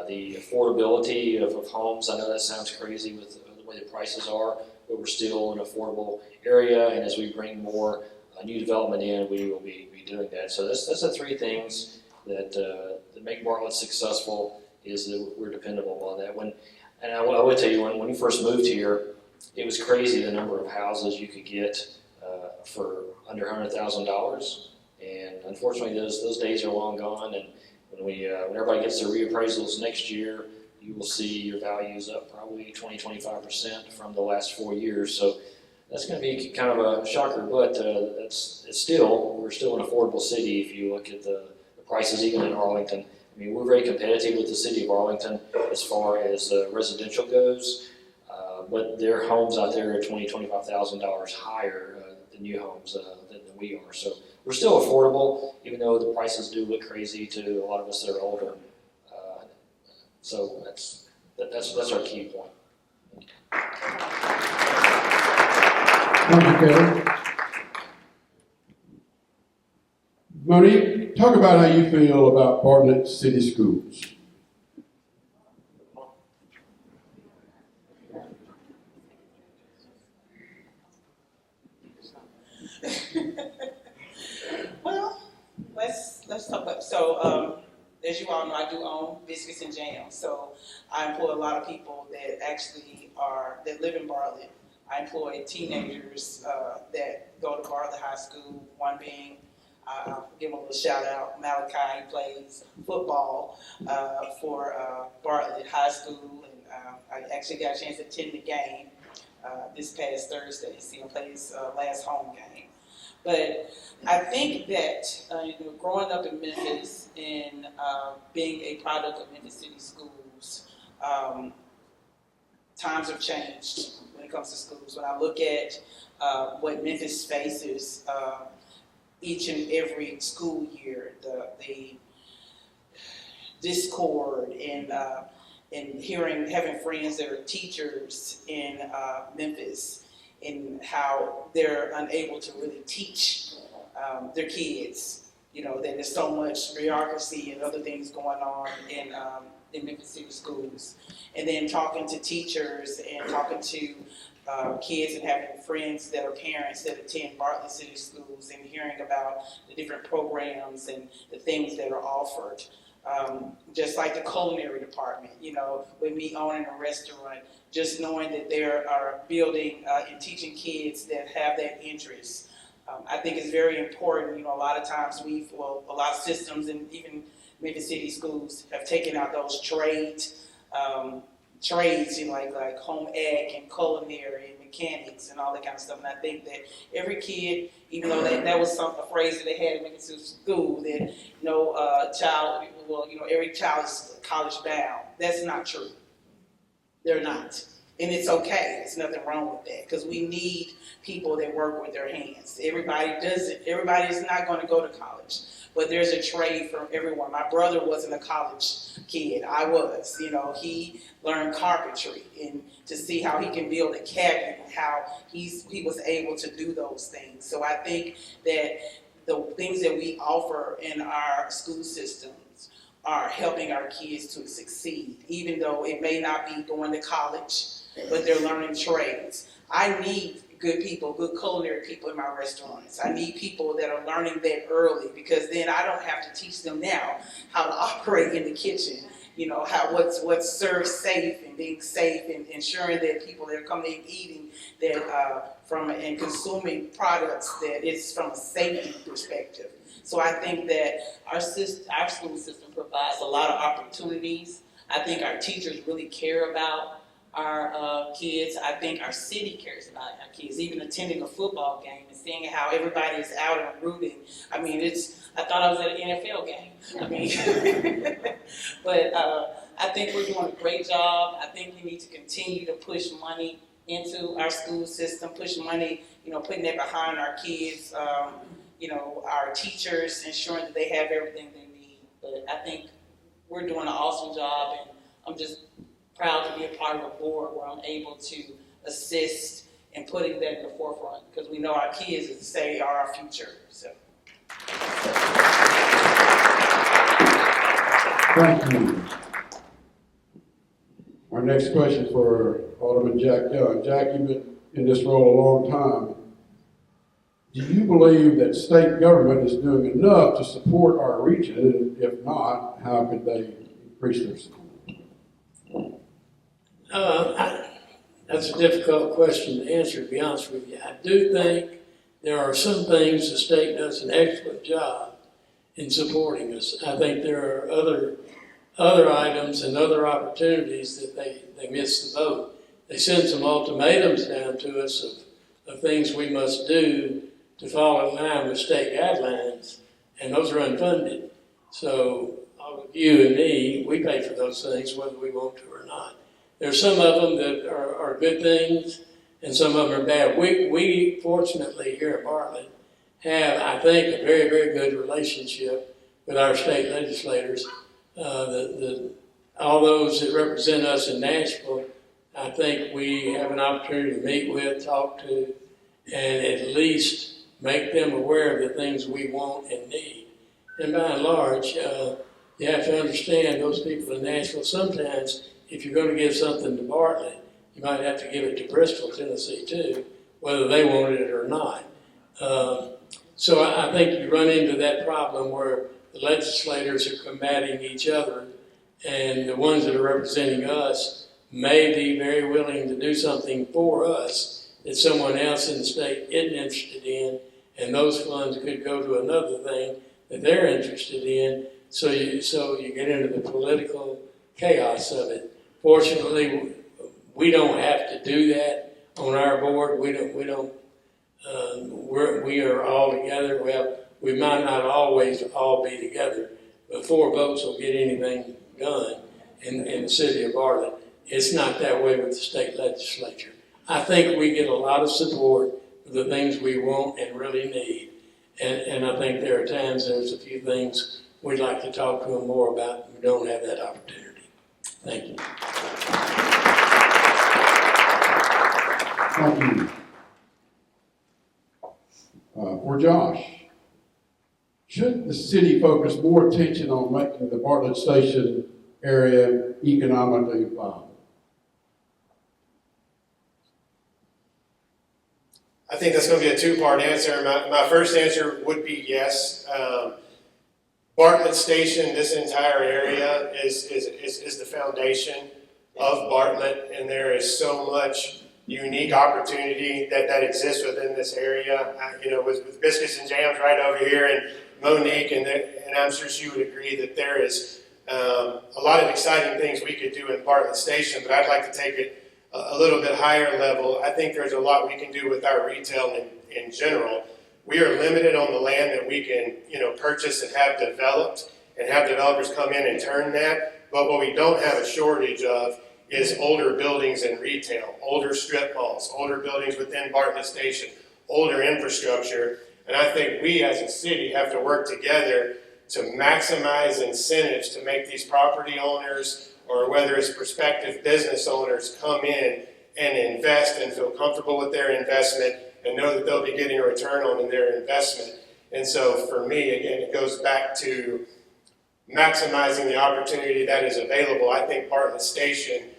Speaker 5: the affordability of homes. I know that sounds crazy with the way the prices are, but we're still an affordable area, and as we bring more new development in, we will be doing that. So that's the 3 things that make Bartlett successful, is that we're dependable on that. And I would tell you, when we first moved here, it was crazy the number of houses you could get for under $100,000. And unfortunately, those days are long gone. And when everybody gets their reappraisals next year, you will see your values up probably 20-25% from the last 4 years. So that's going to be kind of a shocker, but we're still an affordable city if you look at the prices even in Arlington. I mean, we're very competitive with the city of Arlington as far as residential goes. but their homes out there are $25,000 higher than new homes than we are. So we're still affordable, even though the prices do look crazy to a lot of us that are older. So that's our key point.
Speaker 3: Thank you, Kevin. Monique, talk about how you feel about Bartlett City Schools.
Speaker 6: Well, let's talk about, as you all know, I do own Biscuits and Jam, so I employ a lot of people that actually that live in Bartlett. I employ teenagers that go to Bartlett High School, one being, I'll give him a little shout out, Malachi. He plays football for Bartlett High School, and I actually got a chance to attend the game this past Thursday, see him play his last home game. But I think that growing up in Memphis and being a product of Memphis City Schools, times have changed when it comes to schools. When I look at what Memphis faces each and every school year, the discord and having friends that are teachers in Memphis, and how they're unable to really teach their kids. That there's so much bureaucracy and other things going on in Memphis City schools. And then talking to teachers and talking to kids and having friends that are parents that attend Bartlett City schools and hearing about the different programs and the things that are offered. Just like the culinary department, with me owning a restaurant, just knowing that they are building and teaching kids that have that interest. I think it's very important. A lot of times a lot of systems and even Memphis City schools have taken out those trades, like home ec and culinary and mechanics and all that kind of stuff. And I think that every kid, even though that was a phrase that they had in Memphis City school, that every child is college bound. That's not true. They're not. And it's okay. There's nothing wrong with that, because we need people that work with their hands. Everybody does it. Everybody is not going to go to college, but there's a trade for everyone. My brother wasn't a college kid. I was. He learned carpentry, and to see how he can build a cabinet and how he was able to do those things. So I think that the things that we offer in our school systems are helping our kids to succeed, even though it may not be going to college, but they're learning trades. I need good people, good culinary people in my restaurants. I need people that are learning that early, because then I don't have to teach them now how to operate in the kitchen, what's served safe and being safe and ensuring that people that are coming in eating that and consuming products that it's from a safety perspective. So I think that our school system provides a lot of opportunities. I think our teachers really care about our kids. I think our city cares about our kids. Even attending a football game and seeing how everybody is out and rooting. I thought I was at an NFL game. But I think we're doing a great job. I think we need to continue to push money into our school system, push money, putting that behind our kids, our teachers, ensuring that they have everything they need. But I think we're doing an awesome job, and I'm just proud to be a part of a board where I'm able to assist in putting that in the forefront, because we know our kids, as they say, are our future. So.
Speaker 3: Thank you. Our next question for Alderman Jack Young. Jack, you've been in this role a long time. Do you believe that state government is doing enough to support our region? And if not, how could they increase their support?
Speaker 7: That's a difficult question to answer, to be honest with you. I do think there are some things the state does an excellent job in supporting us. I think there are other items and other opportunities that they miss the boat. They send some ultimatums down to us of things we must do to fall in line with state guidelines, and those are unfunded. So you and me, we pay for those things whether we want to or not. There's some of them that are good things, and some of them are bad. We fortunately here at Bartlett have, I think, a very, very good relationship with our state legislators. All those that represent us in Nashville, I think we have an opportunity to meet with, talk to, and at least make them aware of the things we want and need. And by and large, you have to understand those people in Nashville, sometimes if you're going to give something to Bartlett, you might have to give it to Bristol, Tennessee too, whether they wanted it or not. So I think you run into that problem where the legislators are combating each other, and the ones that are representing us may be very willing to do something for us that someone else in the state isn't interested in, and those funds could go to another thing that they're interested in, so you get into the political chaos of it. Fortunately, we don't have to do that on our board. We are all together. Well, we might not always all be together, but 4 votes will get anything done in the city of Bartlett. It's not that way with the state legislature. I think we get a lot of support for the things we want and really need. And I think there are times there's a few things we'd like to talk to them more about. We don't have that opportunity. Thank you.
Speaker 3: Thank you. For Josh, should the city focus more attention on making the Bartlett Station area economically viable?
Speaker 4: I think that's going to be a two-part answer. My first answer would be yes. Bartlett Station, this entire area is the foundation of Bartlett, and there is so much unique opportunity that exists within this area. With Biscuits and Jams right over here, and Monique, and I'm sure she would agree that there is a lot of exciting things we could do in Bartlett Station, but I'd like to take it a little bit higher level. I think there's a lot we can do with our retail in general. We are limited on the land that we can, purchase and have developed, and have developers come in and turn that. But what we don't have a shortage of is older buildings and retail, older strip malls, older buildings within Bartlett Station, older infrastructure. And I think we as a city have to work together to maximize incentives to make these property owners, or whether it's prospective business owners, come in and invest and feel comfortable with their investment and know that they'll be getting a return on their investment. And so for me, again, it goes back to maximizing the opportunity that is available. I think Bartlett Station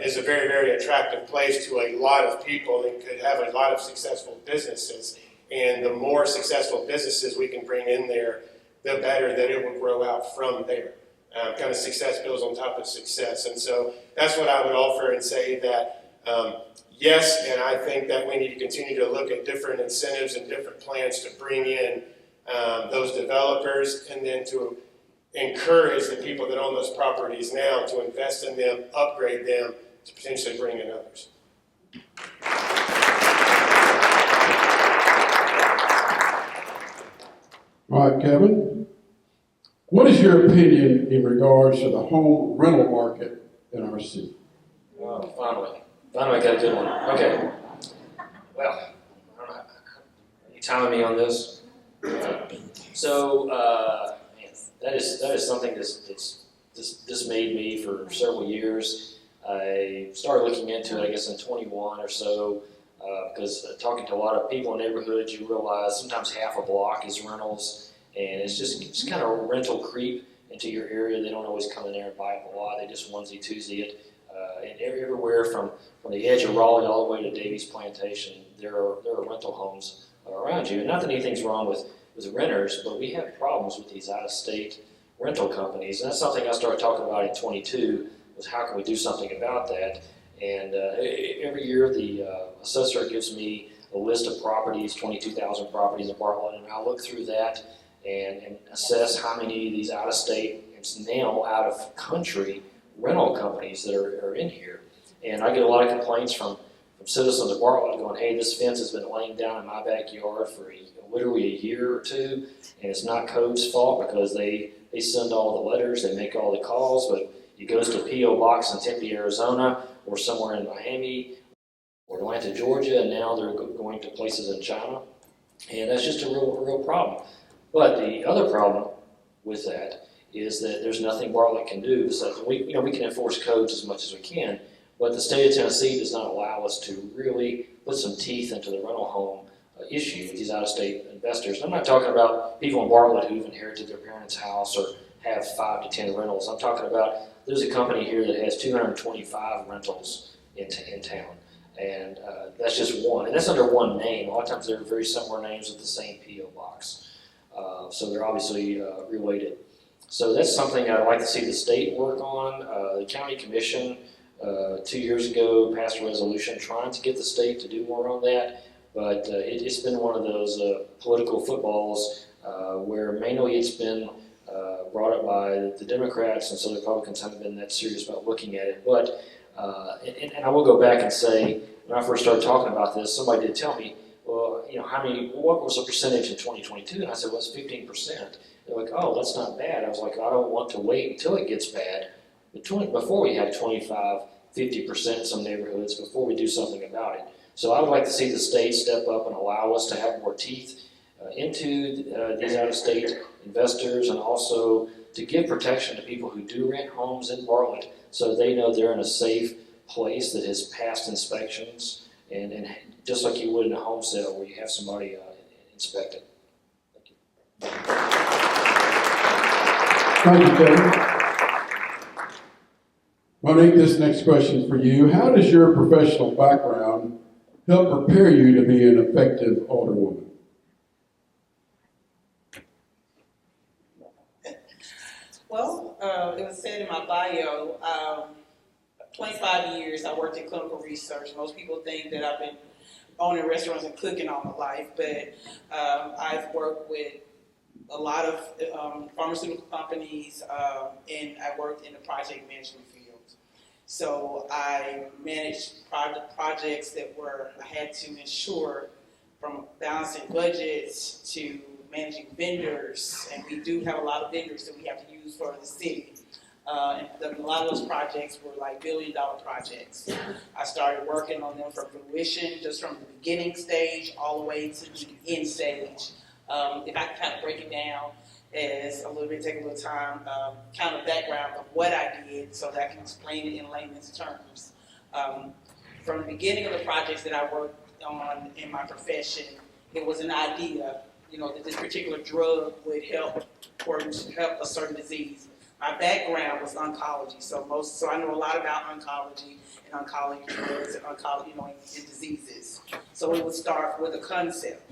Speaker 4: is a very, very attractive place to a lot of people and could have a lot of successful businesses. And the more successful businesses we can bring in there, the better that it will grow out from there. Kind of success builds on top of success. And so that's what I would offer and say that, yes, and I think that we need to continue to look at different incentives and different plans to bring in those developers, and then to encourage the people that own those properties now to invest in them, upgrade them, to potentially bring in others.
Speaker 3: All right, Kevin, what is your opinion in regards to the home rental market in our city?
Speaker 5: Oh, finally got a good one. Okay. Well, I don't know. Are you timing me on this? So, man, that is something that's dismayed me for several years. I started looking into it, I guess, in 21 or so, because talking to a lot of people in neighborhoods, you realize sometimes half a block is rentals, and it's just kind of rental creep into your area. They don't always come in there and buy up a lot. They just onesie-twosie it. And everywhere from the edge of Raleigh all the way to Davies Plantation, there are rental homes around you. And not that anything's wrong with renters, but we have problems with these out-of-state rental companies. And that's something I started talking about in 22, was how can we do something about that. And every year the assessor gives me a list of properties, 22,000 properties in Bartlett, and I'll look through that and assess how many of these out-of-state, it's now out-of-country rental companies that are in here. And I get a lot of complaints from citizens of Bartlett going, hey, this fence has been laying down in my backyard for literally a year or two, and it's not code's fault because they send all the letters, they make all the calls, but It goes to P.O. Box in Tempe, Arizona, or somewhere in Miami, or Atlanta, Georgia, and now they're going to places in China. And that's just a real problem. But the other problem with that is that there's nothing Bartlett can do. Besides, we can enforce codes as much as we can, but the state of Tennessee does not allow us to really put some teeth into the rental home issue with these out-of-state investors. And I'm not talking about people in Bartlett who've inherited their parents' house or have 5 to 10 rentals. I'm talking about there's a company here that has 225 rentals in town. And that's just one. And that's under one name. A lot of times they're very similar names with the same P.O. box. So they're obviously related. So that's something I'd like to see the state work on. The county commission 2 years ago passed a resolution trying to get the state to do more on that. But it's been one of those political footballs where mainly it's been brought up by the Democrats, and so the Republicans haven't been that serious about looking at it. But and I will go back and say, when I first started talking about this, somebody did tell me, well, what was the percentage in 2022? And I said, well, it's 15%. They're like, oh, that's not bad. I was like, I don't want to wait until it gets bad. Before we have 25, 50% in some neighborhoods, before we do something about it. So I would like to see the state step up and allow us to have more teeth into these out-of-state investors, and also to give protection to people who do rent homes in Bartlett, so they know they're in a safe place that has passed inspections, and just like you would in a home sale where you have somebody inspect it. Thank you.
Speaker 3: Thank you, Kevin. Monique, this next question is for you. How does your professional background help prepare you to be an effective alderwoman?
Speaker 6: Well, it was said in my bio, 25 years I worked in clinical research. Most people think that I've been owning restaurants and cooking all my life, but I've worked with a lot of pharmaceutical companies, and I worked in the project management field. So I managed projects that I had to ensure, from balancing budgets to managing vendors, and we do have a lot of vendors that we have to use for the city. And a lot of those projects were like billion-dollar projects. I started working on them from fruition, just from the beginning stage all the way to the end stage. If I can kind of break it down as a little bit, take a little time, kind of background of what I did so that I can explain it in layman's terms. From the beginning of the projects that I worked on in my profession, it was an idea, that this particular drug would help a certain disease. My background was oncology, so I know a lot about oncology and oncology drugs and oncology, and diseases. So it would start with a concept,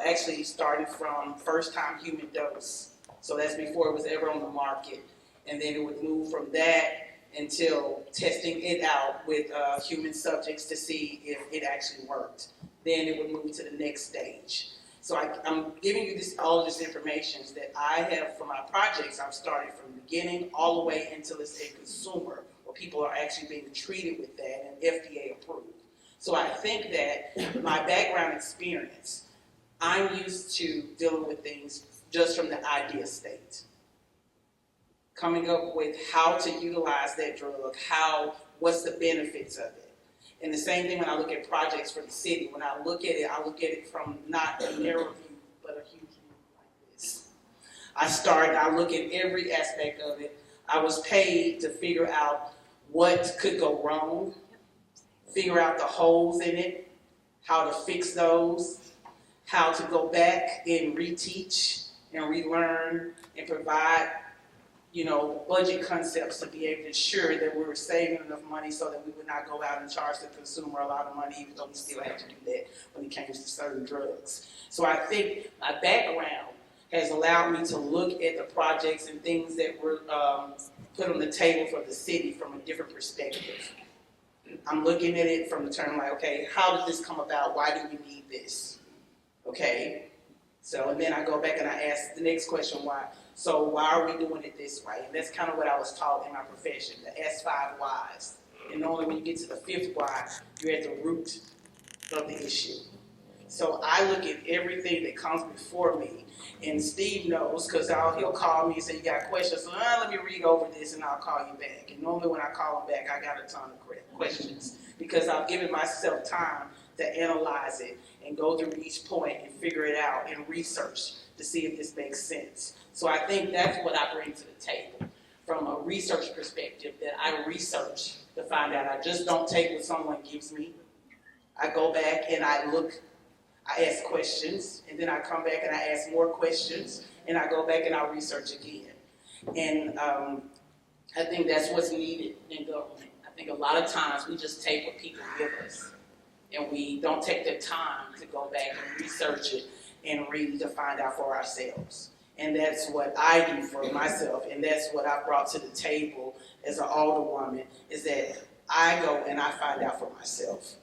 Speaker 6: actually starting from first-time human dose. So that's before it was ever on the market, and then it would move from that until testing it out with human subjects to see if it actually worked. Then it would move to the next stage. So I'm giving you all of this information that I have for my projects. I've started from the beginning all the way until it's a consumer, where people are actually being treated with that and FDA approved. So I think that my background experience, I'm used to dealing with things just from the idea state. Coming up with how to utilize that drug, what's the benefits of it. And the same thing when I look at projects for the city. When I look at it from not a narrow view, but a huge view like this. I look at every aspect of it. I was paid to figure out what could go wrong, figure out the holes in it, how to fix those, how to go back and reteach and relearn and provide budget concepts to be able to ensure that we were saving enough money so that we would not go out and charge the consumer a lot of money, even though we still have to do that when it comes to certain drugs. So I think my background has allowed me to look at the projects and things that were put on the table for the city from a different perspective. I'm looking at it from the term like, okay, how did this come about? Why do we need this? Okay. So, and then I go back and I ask the next question, why? So why are we doing it this way? And that's kind of what I was taught in my profession, the S5 whys. And normally when you get to the fifth why, you're at the root of the issue. So I look at everything that comes before me, and Steve knows, because he'll call me and say, you got questions, so let me read over this and I'll call you back. And normally when I call him back, I got a ton of questions, because I've given myself time to analyze it and go through each point and figure it out and research to see if this makes sense. So I think that's what I bring to the table from a research perspective, that I research to find out. I just don't take what someone gives me. I go back and I look, I ask questions, and then I come back and I ask more questions, and I go back and I research again. And I think that's what's needed in government. I think a lot of times we just take what people give us, and we don't take the time to go back and research it and read to find out for ourselves. And that's what I do for myself, and that's what I brought to the table as an alderwoman, is that I go and I find out for myself.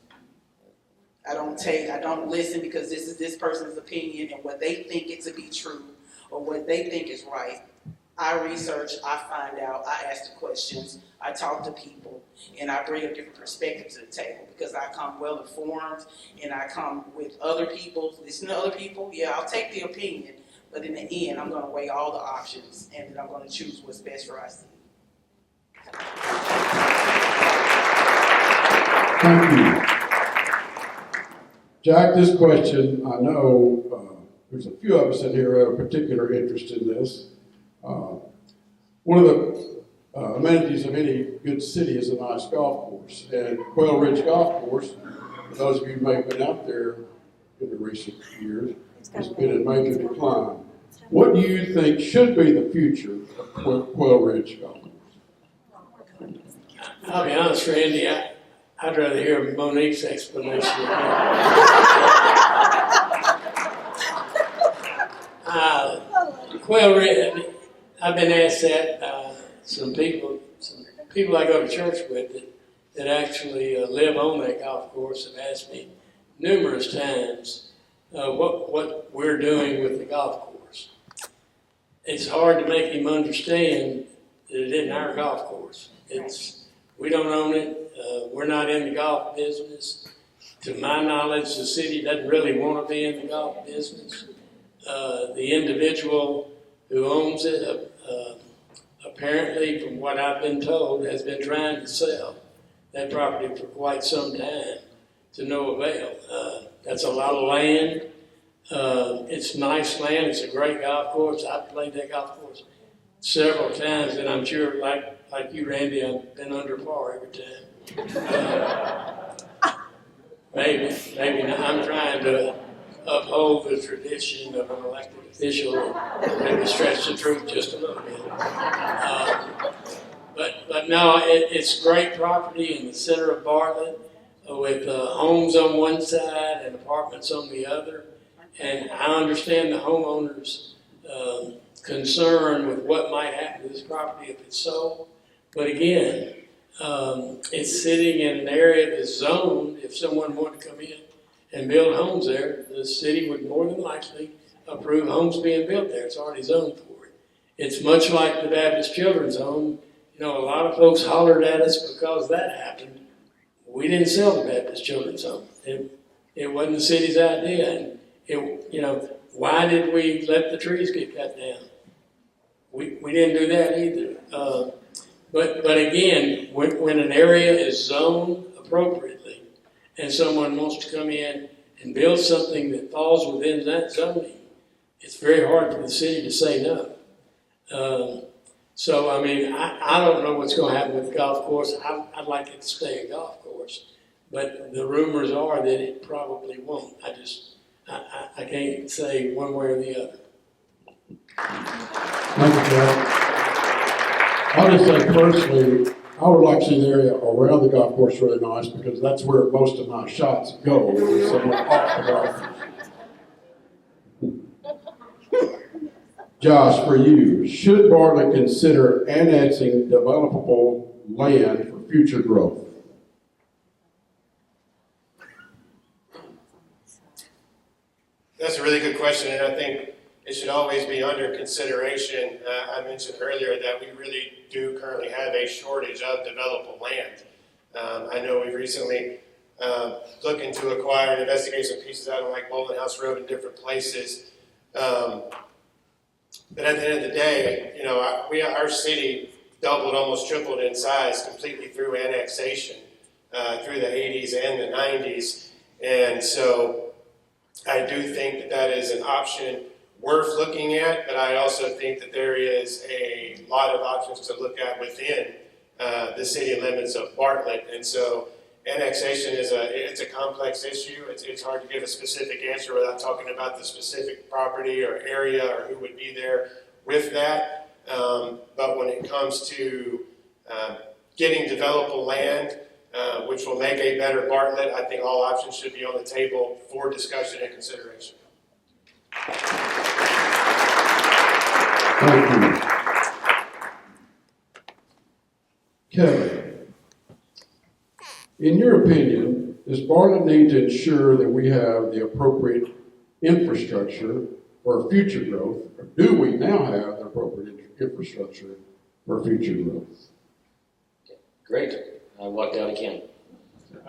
Speaker 6: I don't listen because this is this person's opinion and what they think it to be true or what they think is right. I research, I find out, I ask the questions, I talk to people, and I bring a different perspective to the table, because I come well informed and I come with other people, listen to other people. Yeah, I'll take the opinion, but in the end, I'm going to weigh all the options, and then I'm going to choose what's best for our city.
Speaker 3: Thank you. Jack, this question, I know there's a few of us in here who have a particular interest in this. One of the amenities of any good city is a nice golf course. And Quail Ridge Golf Course, for those of you who may have been out there in the recent years, has been in major decline. What do you think should be the future of Quail Ridge Golf Course?
Speaker 7: I'll be honest, Randy, I'd rather hear Monique's explanation. Quail Ridge, I've been asked that. Some people I go to church with that actually live on that golf course have asked me numerous times what we're doing with the golf course. It's hard to make him understand that it isn't our golf course. We don't own it. We're not in the golf business. To my knowledge, the city doesn't really want to be in the golf business. The individual who owns it, apparently, from what I've been told, has been trying to sell that property for quite some time to no avail. That's a lot of land. It's nice land. It's a great golf course. I've played that golf course several times, and I'm sure, like you, Randy, I've been under par every time. Maybe not. I'm trying to uphold the tradition of an elected official and maybe stretch the truth just a little bit. But no, it's great property in the center of Bartlett with homes on one side and apartments on the other. And I understand the homeowners' concern with what might happen to this property if it's sold. But again, it's sitting in an area that's zoned. If someone wanted to come in and build homes there, the city would more than likely approve homes being built there. It's already zoned for it. It's much like the Baptist Children's Home. You know, a lot of folks hollered at us because that happened. We didn't sell the Baptist Children's Home. It wasn't the city's idea. And why did we let the trees get cut down? We didn't do that either. But again, when an area is zoned appropriately and someone wants to come in and build something that falls within that zoning, it's very hard for the city to say no. So, I mean, I don't know what's going to happen with the golf course. I'd like it to stay a golf course. But the rumors are that it probably won't. I can't say one way or the other.
Speaker 3: Thank you, Jack. I'll just say personally, I would like to see the area around the golf course really nice, because that's where most of my shots go, somewhere off the golf course. Josh, for you, should Bartlett consider annexing developable land for future growth?
Speaker 4: That's a really good question, and I think it should always be under consideration. I mentioned earlier that we really do currently have a shortage of developable land. I know we've recently looking to acquire and investigate some pieces out on like Mullen House Road and different places. But at the end of the day, you know, our city doubled, almost tripled in size completely through annexation through the 80s and the 90s. And so I do think that that is an option worth looking at, but I also think that there is a lot of options to look at within the city limits of Bartlett. And so annexation it's a complex issue. It's hard to give a specific answer without talking about the specific property or area or who would be there with that. But when it comes to getting developable land, which will make a better Bartlett, I think all options should be on the table for discussion and consideration.
Speaker 3: Thank you. Kevin, in your opinion, does Bartlett need to ensure that we have the appropriate infrastructure for future growth, or do we now have the appropriate infrastructure for future growth?
Speaker 5: Great. I lucked out again.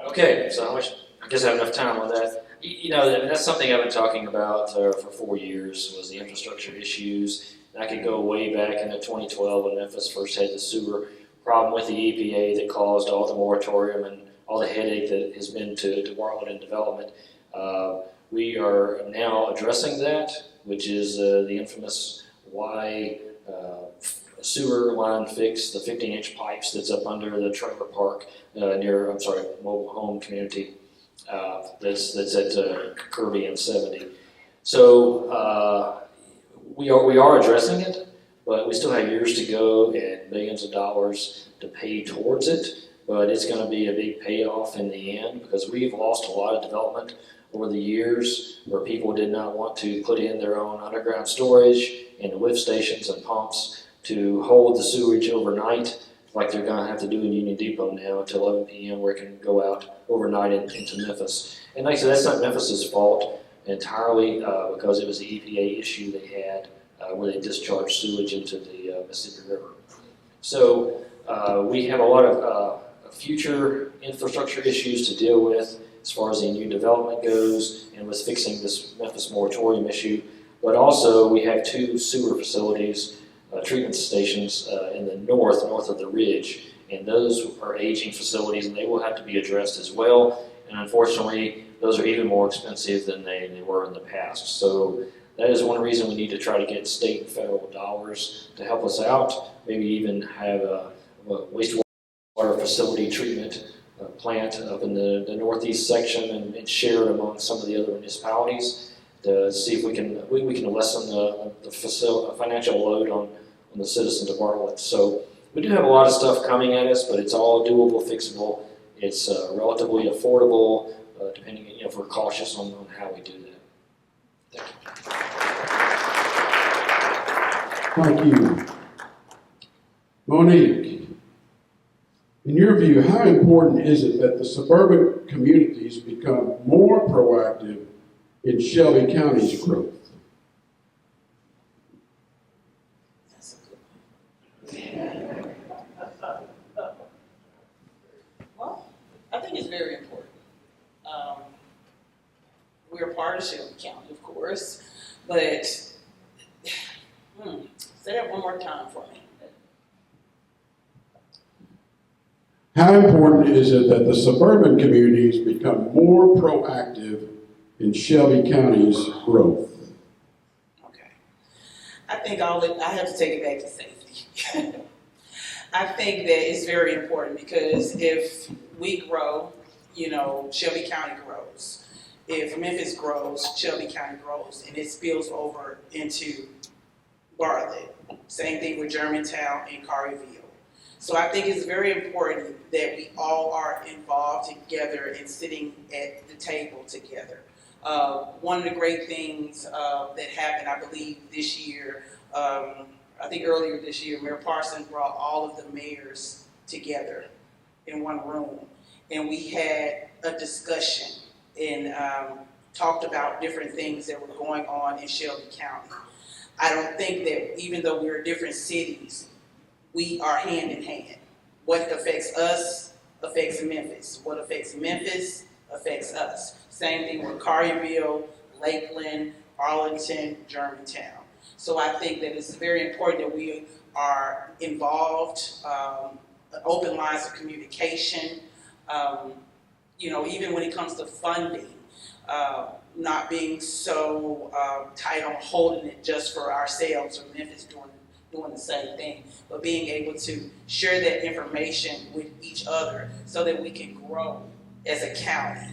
Speaker 5: Okay, so I guess I have enough time on that. You know, that's something I've been talking about for 4 years, was the infrastructure issues. And I could go way back into 2012 when Memphis first had the sewer problem with the EPA that caused all the moratorium and all the headache that has been to Bartlett and development. We are now addressing that, which is the infamous sewer line fix, the 15-inch pipes that's up under the trailer park mobile home community that's at Kirby and 70. So we are addressing it, but we still have years to go and millions of dollars to pay towards it. But it's going to be a big payoff in the end, because we've lost a lot of development over the years where people did not want to put in their own underground storage and the lift stations and pumps to hold the sewage overnight, like they're going to have to do in Union Depot now until 11 p.m. where it can go out overnight into Memphis. And like I said, that's not Memphis's fault entirely, because it was the EPA issue they had where they discharged sewage into the Mississippi River. So we have a lot of future infrastructure issues to deal with as far as the new development goes and with fixing this Memphis moratorium issue. But also we have 2 sewer facilities, treatment stations in the north of the ridge, and those are aging facilities and they will have to be addressed as well. And unfortunately, those are even more expensive than they were in the past. So that is one reason we need to try to get state and federal dollars to help us out, maybe even have a wastewater facility treatment plant up in the northeast section and share it among some of the other municipalities to see if we can lessen the financial load on the citizens of Bartlett. So we do have a lot of stuff coming at us, but it's all doable, fixable. It's relatively affordable, depending, if we're cautious on how we do that. Thank you.
Speaker 3: Thank you. Monique, in your view, how important is it that the suburban communities become more proactive in Shelby County's growth?
Speaker 8: That's a good one. Well, I think it's very important. We're part of Shelby County, of course, but say that one more time for me.
Speaker 3: How important is it that the suburban communities become more proactive in Shelby County's growth?
Speaker 8: Okay. I think I have to take it back to safety. I think that it's very important, because if we grow, Shelby County grows. If Memphis grows, Shelby County grows, and it spills over into Bartlett. Same thing with Germantown and Carville. So I think it's very important that we all are involved together and sitting at the table together. One of the great things that happened, I believe, this year, I think earlier this year, Mayor Parsons brought all of the mayors together in one room, and we had a discussion and talked about different things that were going on in Shelby County. I don't think that, even though we're different cities, we are hand in hand. What affects us affects Memphis. What affects Memphis affects us. Same thing with Collierville, Lakeland, Arlington, Germantown. So I think that it's very important that we are involved, open lines of communication, even when it comes to funding, not being so tight on holding it just for ourselves, or Memphis doing the same thing, but being able to share that information with each other so that we can grow as a county.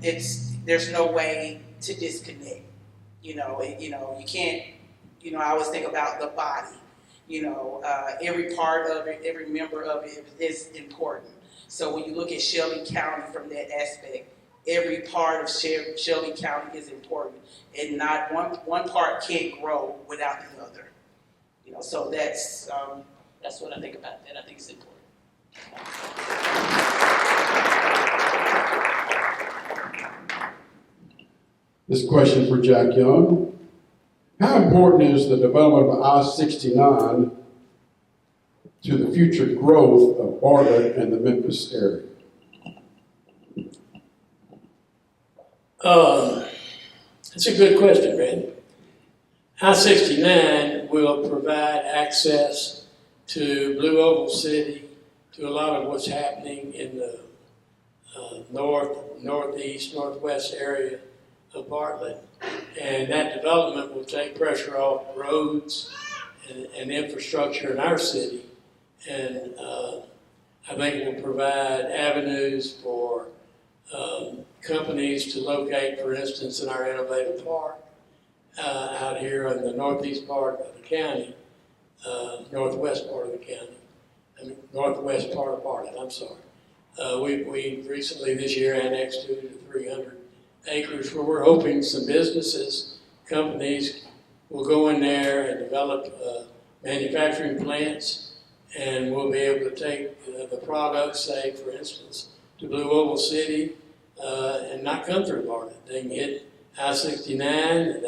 Speaker 8: There's no way to disconnect. You can't. I always think about the body. Every part of it, every member of it is important. So when you look at Shelby County from that aspect, every part of Shelby County is important, and not one part can't grow without the other. So that's what I think about that. I think it's important.
Speaker 3: This question for Jack Young. How important is the development of I-69 to the future growth of Bartlett and the Memphis area?
Speaker 7: That's a good question, Randy. I-69 will provide access to Blue Oval City, to a lot of what's happening in the northeast, northwest area of Bartlett. And that development will take pressure off roads and infrastructure in our city. And I think it will provide avenues for companies to locate, for instance, in our innovative park out here in the northeast part of the county, northwest part of the county, northwest part of Bartlett, I'm sorry. We recently this year annexed 200 to 300 acres where we're hoping some businesses, companies will go in there and develop manufacturing plants, and we'll be able to take the products, say, for instance, to Blue Oval City and not come through Bartlett. They can hit I-69 and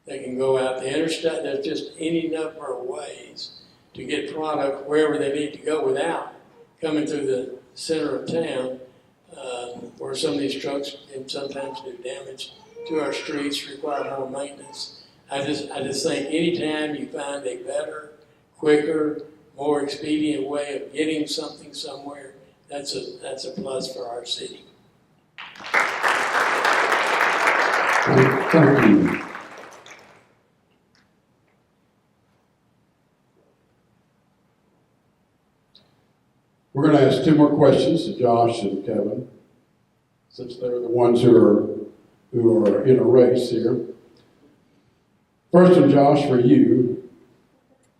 Speaker 7: they can go out the interstate. There's just any number of ways to get product wherever they need to go without coming through the center of town, where some of these trucks can sometimes do damage to our streets, require more maintenance. I just think anytime you find a better, quicker, more expedient way of getting something somewhere, that's a plus for our city.
Speaker 3: Thank you. We're going to ask two more questions to Josh and Kevin, since they're the ones who are in a race here. First one, Josh, for you.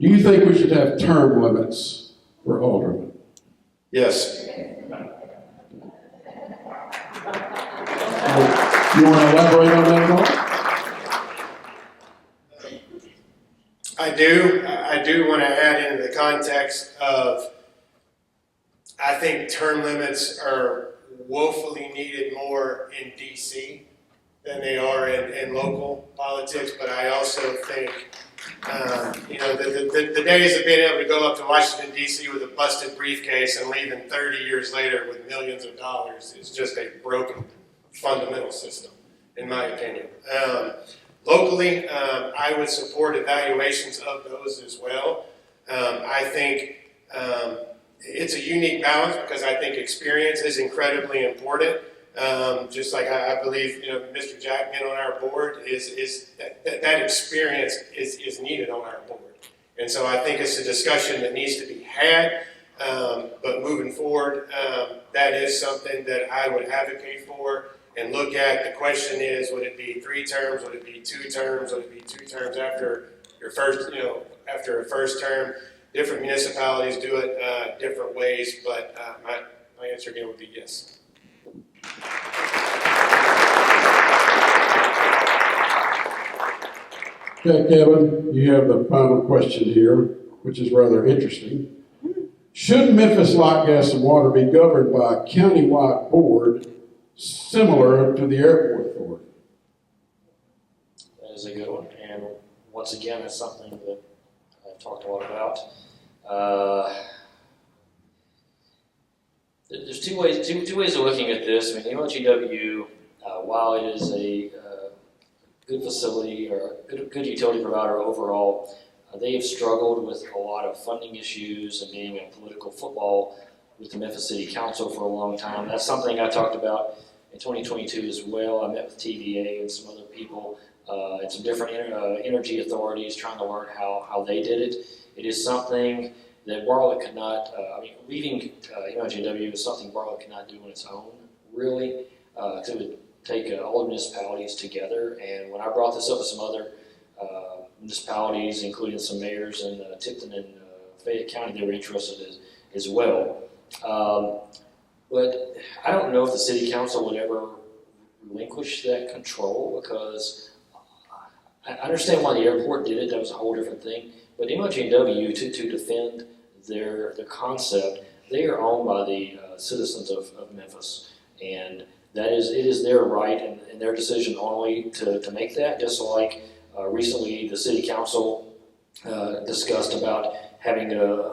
Speaker 3: Do you think we should have term limits for aldermen?
Speaker 9: Yes.
Speaker 3: You want to elaborate on that at all?
Speaker 4: I do want to add into the context of, I think term limits are woefully needed more in DC than they are in local politics, but I also think, the days of being able to go up to Washington, DC with a busted briefcase and leaving 30 years later with millions of dollars is just a broken fundamental system, in my opinion. Locally, I would support evaluations of those as well. I think it's a unique balance because I think experience is incredibly important. Just like I believe, Mr. Jack being on our board is that experience is needed on our board. And so I think it's a discussion that needs to be had. But moving forward, that is something that I would advocate for and look at. The question is, would it be 3 terms? Would it be 2 terms? Would it be 2 terms after your first, after a first term? Different municipalities do it different ways, but my answer again would be yes.
Speaker 3: Okay, Kevin, you have the final question here, which is rather interesting. Should Memphis Light, Gas, and Water be governed by a county-wide board similar to the Airport Authority?
Speaker 5: That is a good one, and once again, it's something that I've talked a lot about. There's two ways of looking at this. I mean, MLGW, while it is a good facility or good utility provider overall, they have struggled with a lot of funding issues and being a political football with the Memphis City Council for a long time. That's something I talked about in 2022 as well. I met with TVA and some other people and some different energy authorities trying to learn how they did it. It is something that Bartlett could not, leaving MLGW is something Bartlett could not do on its own, really. It would take all the municipalities together, and when I brought this up with some other municipalities, including some mayors in Tipton and Fayette County, they were interested as well. But I don't know if the city council would ever relinquish that control, because I understand why the airport did it. That was a whole different thing. But MLGW, to defend their concept, they are owned by the citizens of Memphis, and it is their right and their decision only to make that. Just like recently the city council discussed about having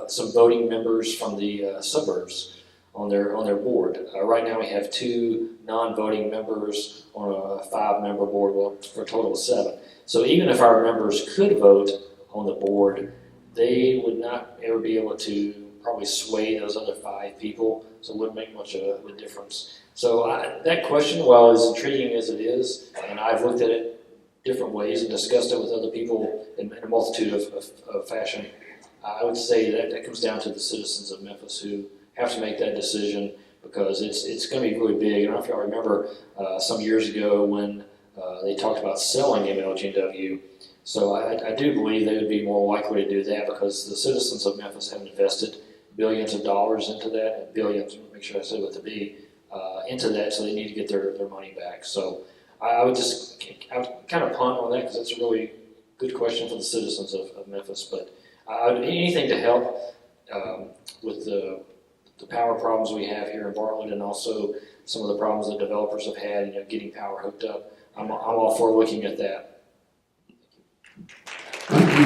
Speaker 5: some voting members from the suburbs on their board. Right now we have 2 non-voting members on a 5-member board, well, for a total of 7. So even if our members could vote on the board, they would not ever be able to probably sway those other 5 people, so it wouldn't make much of a difference. So that question, while as intriguing as it is, and I've looked at it different ways and discussed it with other people in a multitude of fashion, I would say that comes down to the citizens of Memphis who have to make that decision, because it's going to be really big. I don't know if y'all remember some years ago when they talked about selling MLGW. So I do believe they would be more likely to do that, because the citizens of Memphis have invested billions of dollars into that, billions, make sure I say with the B, into that, so they need to get their money back. So I would kind of punt on that, because it's a really good question for the citizens of Memphis. But I would anything to help with the power problems we have here in Bartlett, and also some of the problems that developers have had, getting power hooked up. I'm all for looking at that.
Speaker 3: Thank you.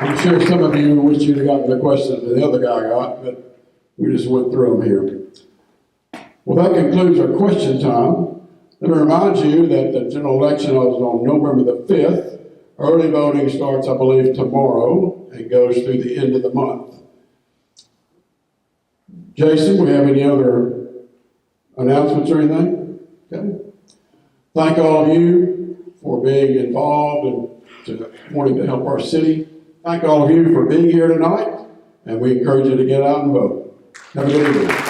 Speaker 3: I'm sure some of you wish you'd have gotten the question that the other guy got, but we just went through them here. Well, that concludes our question time. Let me remind you that the general election is on November the 5th. Early voting starts, I believe, tomorrow and goes through the end of the month. Jason, we have any other announcements or anything? Okay. Thank all of you for being involved and wanting to help our city. Thank all of you for being here tonight, and we encourage you to get out and vote. Have a good evening.